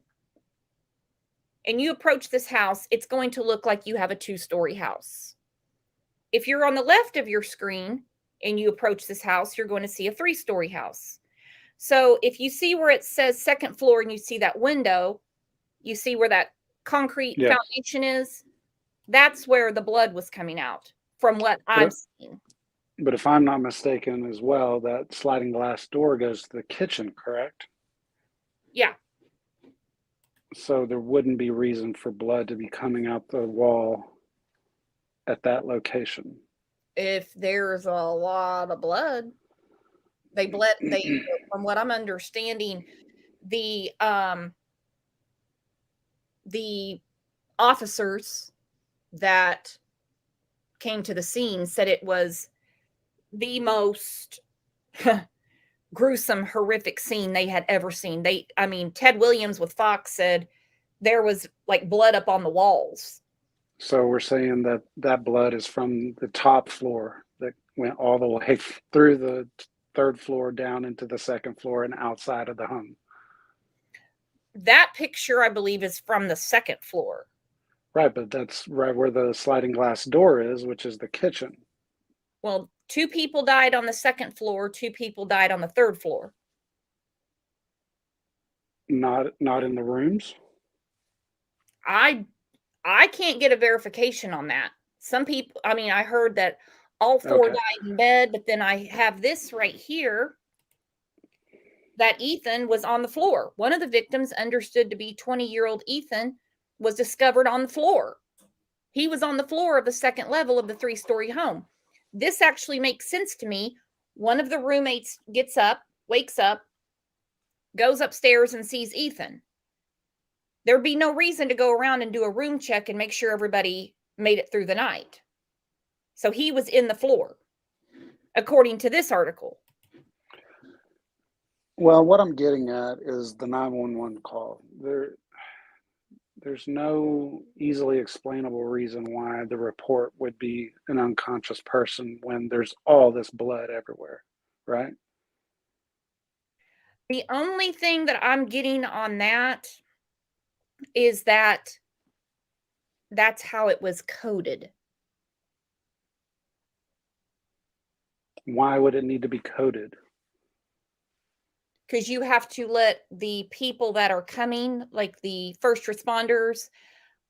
and you approach this house, it's going to look like you have a 2-story house. If you're on the left of your screen and you approach this house, you're going to see a 3-story house. So if you see where it says second floor and you see that window, you see where that concrete foundation is, that's where the blood was coming out from what I'm seeing. But if I'm not mistaken as well, that sliding glass door goes to the kitchen, correct? Yeah. So there wouldn't be reason for blood to be coming out the wall at that location. If there's a lot of blood, from what I'm understanding, the officers that came to the scene said it was the most gruesome, horrific scene they had ever seen. Ted Williams with Fox said there was like blood up on the walls. So we're saying that that blood is from the top floor that went all the way through the third floor down into the second floor and outside of the home. That picture, I believe, is from the second floor. Right, but that's right where the sliding glass door is, which is the kitchen. Well, 2 people died on the second floor, 2 people died on the third floor. Not in the rooms? I can't get a verification on that. Some people, I heard that all 4 died in bed, but then I have this right here that Ethan was on the floor. One of the victims, understood to be 20-year-old Ethan, was discovered on the floor. He was on the floor of the second level of the 3-story home. This actually makes sense to me. One of the roommates gets up, wakes up, goes upstairs and sees Ethan. There'd be no reason to go around and do a room check and make sure everybody made it through the night. So he was in the floor, according to this article. Well, what I'm getting at is the 911 call. There's no easily explainable reason why the report would be an unconscious person when there's all this blood everywhere, right? The only thing that I'm getting on that is that that's how it was coded. Why would it need to be coded? Because you have to let the people that are coming, like the first responders,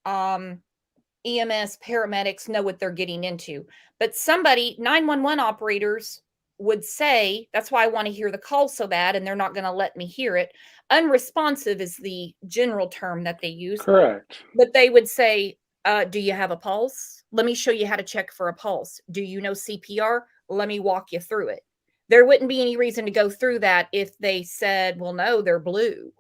EMS, paramedics, know what they're getting into. But 911 operators would say, that's why I want to hear the call so bad, and they're not going to let me hear it. Unresponsive is the general term that they use. Correct. But they would say, do you have a pulse? Let me show you how to check for a pulse. Do you know CPR? Let me walk you through it. There wouldn't be any reason to go through that if they said, well, no, they're blue.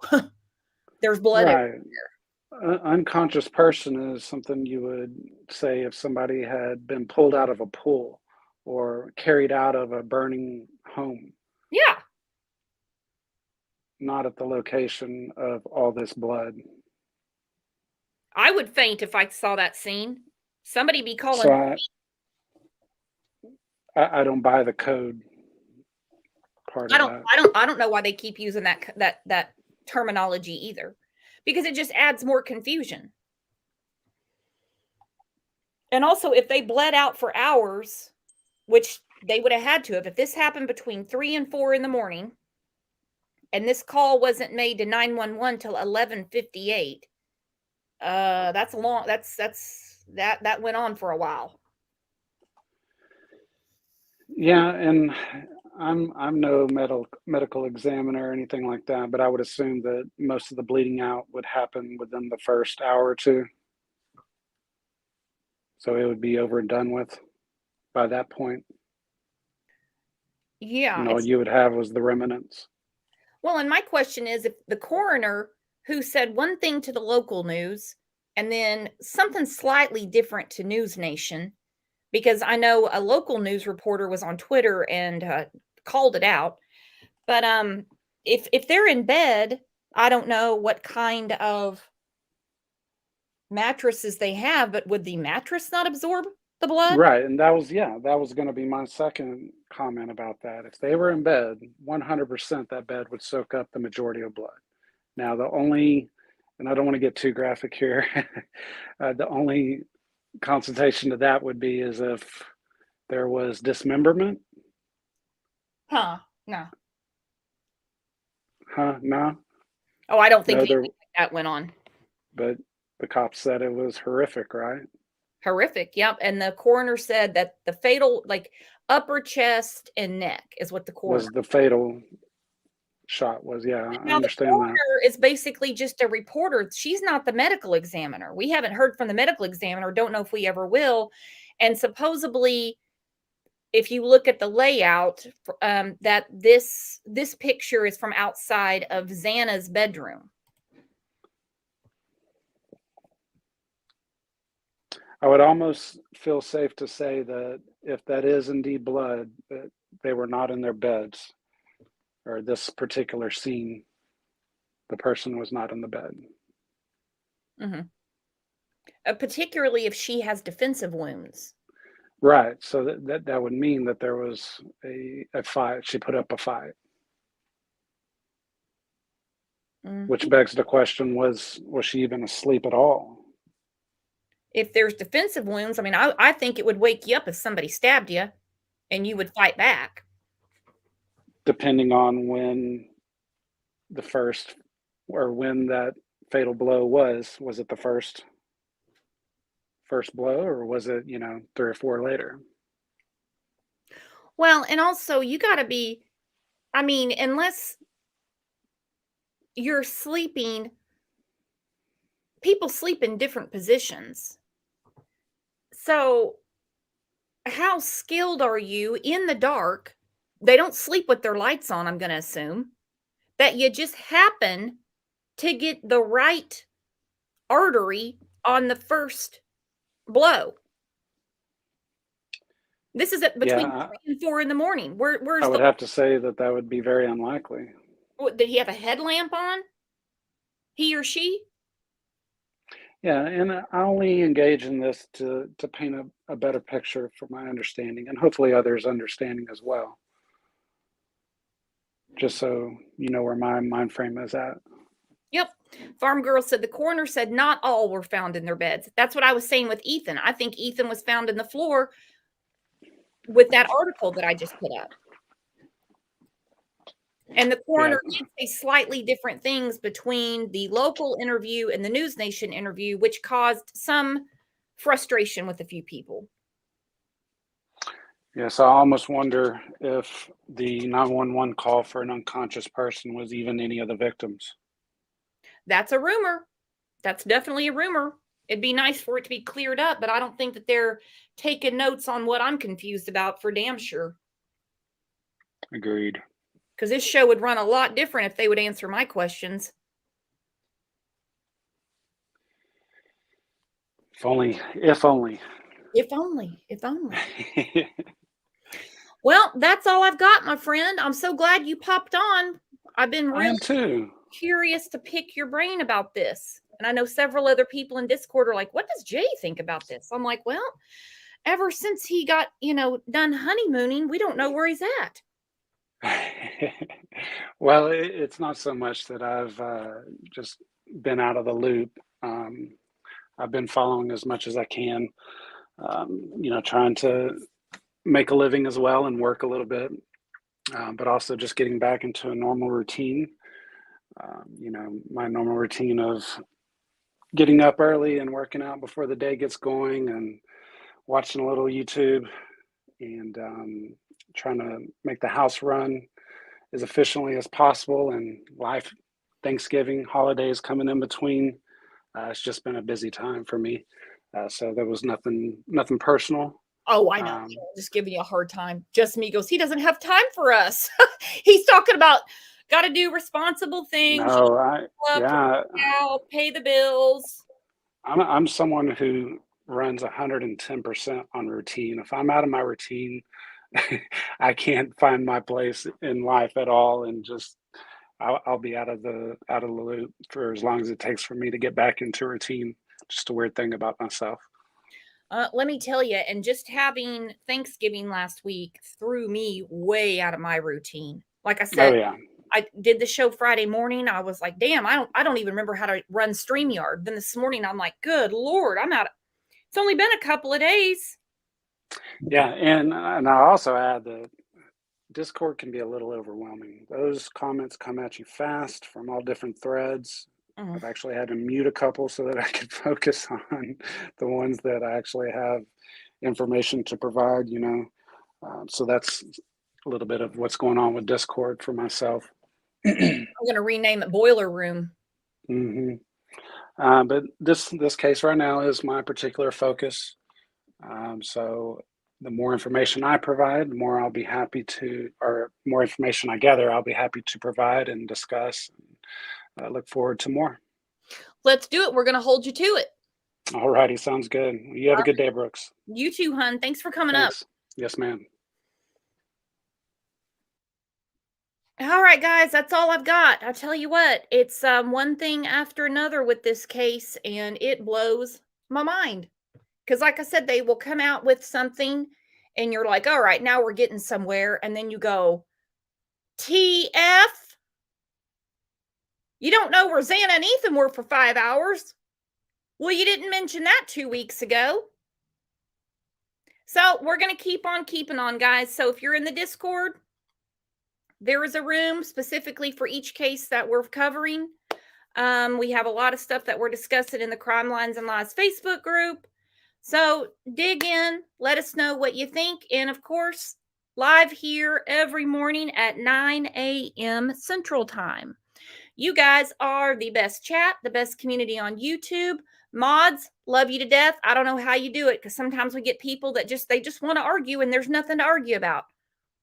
There's blood everywhere. Unconscious person is something you would say if somebody had been pulled out of a pool or carried out of a burning home. Yeah. Not at the location of all this blood. I would faint if I saw that scene. Somebody be calling. So I don't buy the code part of that. I don't know why they keep using that terminology either, because it just adds more confusion. And also, if they bled out for hours, which they would have had to have, if this happened between 3 and 4 in the morning, and this call wasn't made to 911 till 11:58, that's a long. That went on for a while. Yeah, and I'm no medical examiner or anything like that, but I would assume that most of the bleeding out would happen within the first hour or two. So it would be over and done with by that point. Yeah. And all you would have was the remnants. Well, and my question is, if the coroner, who said one thing to the local news and then something slightly different to News Nation, because I know a local news reporter was on Twitter and called it out. But if they're in bed, I don't know what kind of mattresses they have, but would the mattress not absorb the blood? Right, and that was going to be my second comment about that. If they were in bed, 100% that bed would soak up the majority of blood. Now, and I don't want to get too graphic here, the only consultation to that would be as if there was dismemberment. Huh? No. Huh? No. Oh, I don't think No, anything like that went on. But the cops said it was horrific, right? Horrific. Yep. And the coroner said that the fatal, like upper chest and neck, is what the coroner Was the fatal shot was. Yeah, I Now, the understand coroner that. is basically just a reporter. She's not the medical examiner. We haven't heard from the medical examiner. Don't know if we ever will. And supposedly, if you look at the layout, that this picture is from outside of Xana's bedroom. I would almost feel safe to say that if that is indeed blood, that they were not in their beds, or this particular scene, the person was not in the bed. Mm-hmm. Particularly if she has defensive wounds. Right. So that would mean that there was a fight. She put up a fight. Mm-hmm. Which begs the question, was she even asleep at all? If there's defensive wounds, I mean, I think it would wake you up if somebody stabbed you and you would fight back. Depending on when when that fatal blow was it the first blow, or was it, 3 or 4 later? Well, and also you got to be, I mean, unless you're sleeping, people sleep in different positions. So how skilled are you in the dark? They don't sleep with their lights on, I'm going to assume, that you just happen to get the right artery on the first blow. This is between 3 and 4 in the morning. Where's I would have to say that would be very unlikely. Did he have a headlamp on? He or she? Yeah, and I only engage in this to paint a better picture for my understanding, and hopefully others' understanding as well. Just so you know where my mind frame is at. Yep. Farm Girl said the coroner said not all were found in their beds. That's what I was saying with Ethan. I think Ethan was found in the floor with that article that I just put up. And the coroner did say slightly different things between the local interview and the News Nation interview, which caused some frustration with a few people. Yes, I almost wonder if the 911 call for an unconscious person was even any of the victims. That's a rumor. That's definitely a rumor. It'd be nice for it to be cleared up, but I don't think that they're taking notes on what I'm confused about for damn sure. Agreed. Because this show would run a lot different if they would answer my questions. If only. If only. If only. If only. Well, that's all I've got, my friend. I'm so glad you popped on. I've been really curious to pick your brain about this. And I know several other people in Discord are like, what does Jay think about this? I'm like, well, ever since he got, done honeymooning, we don't know where he's at. Well, it's not so much that I've just been out of the loop. I've been following as much as I can, trying to make a living as well and work a little bit, but also just getting back into a normal routine. My normal routine of getting up early and working out before the day gets going and watching a little YouTube and trying to make the house run as efficiently as possible, and life, Thanksgiving, holidays coming in between. It's just been a busy time for me. So there was nothing personal. Oh, I know. Just giving you a hard time. Just me goes, he doesn't have time for us. He's talking about got to do responsible things. No, Out, pay the bills. I'm someone who runs 110% on routine. If I'm out of my routine, I can't find my place in life at all, and just I'll be out of the loop for as long as it takes for me to get back into routine. Just a weird thing about myself. Let me tell you, and just having Thanksgiving last week threw me way out of my routine. Like I said, Oh yeah. I did the show Friday morning. I was like, damn, I don't even remember how to run StreamYard. Then this morning I'm like, good Lord, I'm out. It's only been a couple of days. Yeah, and I'll also add that Discord can be a little overwhelming. Those comments come at you fast from all different threads. I've actually had to mute a couple so that I could focus on the ones that I actually have information to provide, so that's a little bit of what's going on with Discord for myself. I'm going to rename it Boiler Room. But this case right now is my particular focus. So the more information I provide, the more I'll be happy to, or more information I gather, I'll be happy to provide and discuss. I look forward to more. Let's do it. We're going to hold you to it. All righty. Sounds good. You have a good day, Brooks. You too, hun. Thanks for coming up. Yes, ma'am. All right, guys, that's all I've got. I tell you what, it's one thing after another with this case, and it blows my mind. Because like I said, they will come out with something, and you're like, all right, now we're getting somewhere. And then you go, TF? You don't know where Xana and Ethan were for 5 hours. Well, you didn't mention that 2 weeks ago. So we're going to keep on keeping on, guys. So if you're in the Discord, there is a room specifically for each case that we're covering. We have a lot of stuff that we're discussing in the Crime Lines and Lies Facebook group. So dig in, let us know what you think. And of course, live here every morning at 9 a.m. Central Time. You guys are the best chat, the best community on YouTube. Mods, love you to death. I don't know how you do it, because sometimes we get people that they just want to argue and there's nothing to argue about.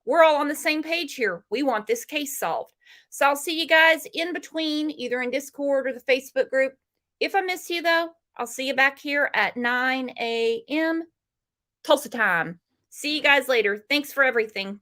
We're all on the same page here. We want this case solved. So I'll see you guys in between, either in Discord or the Facebook group. If I miss you, though, I'll see you back here at 9 a.m. Tulsa time. See you guys later. Thanks for everything.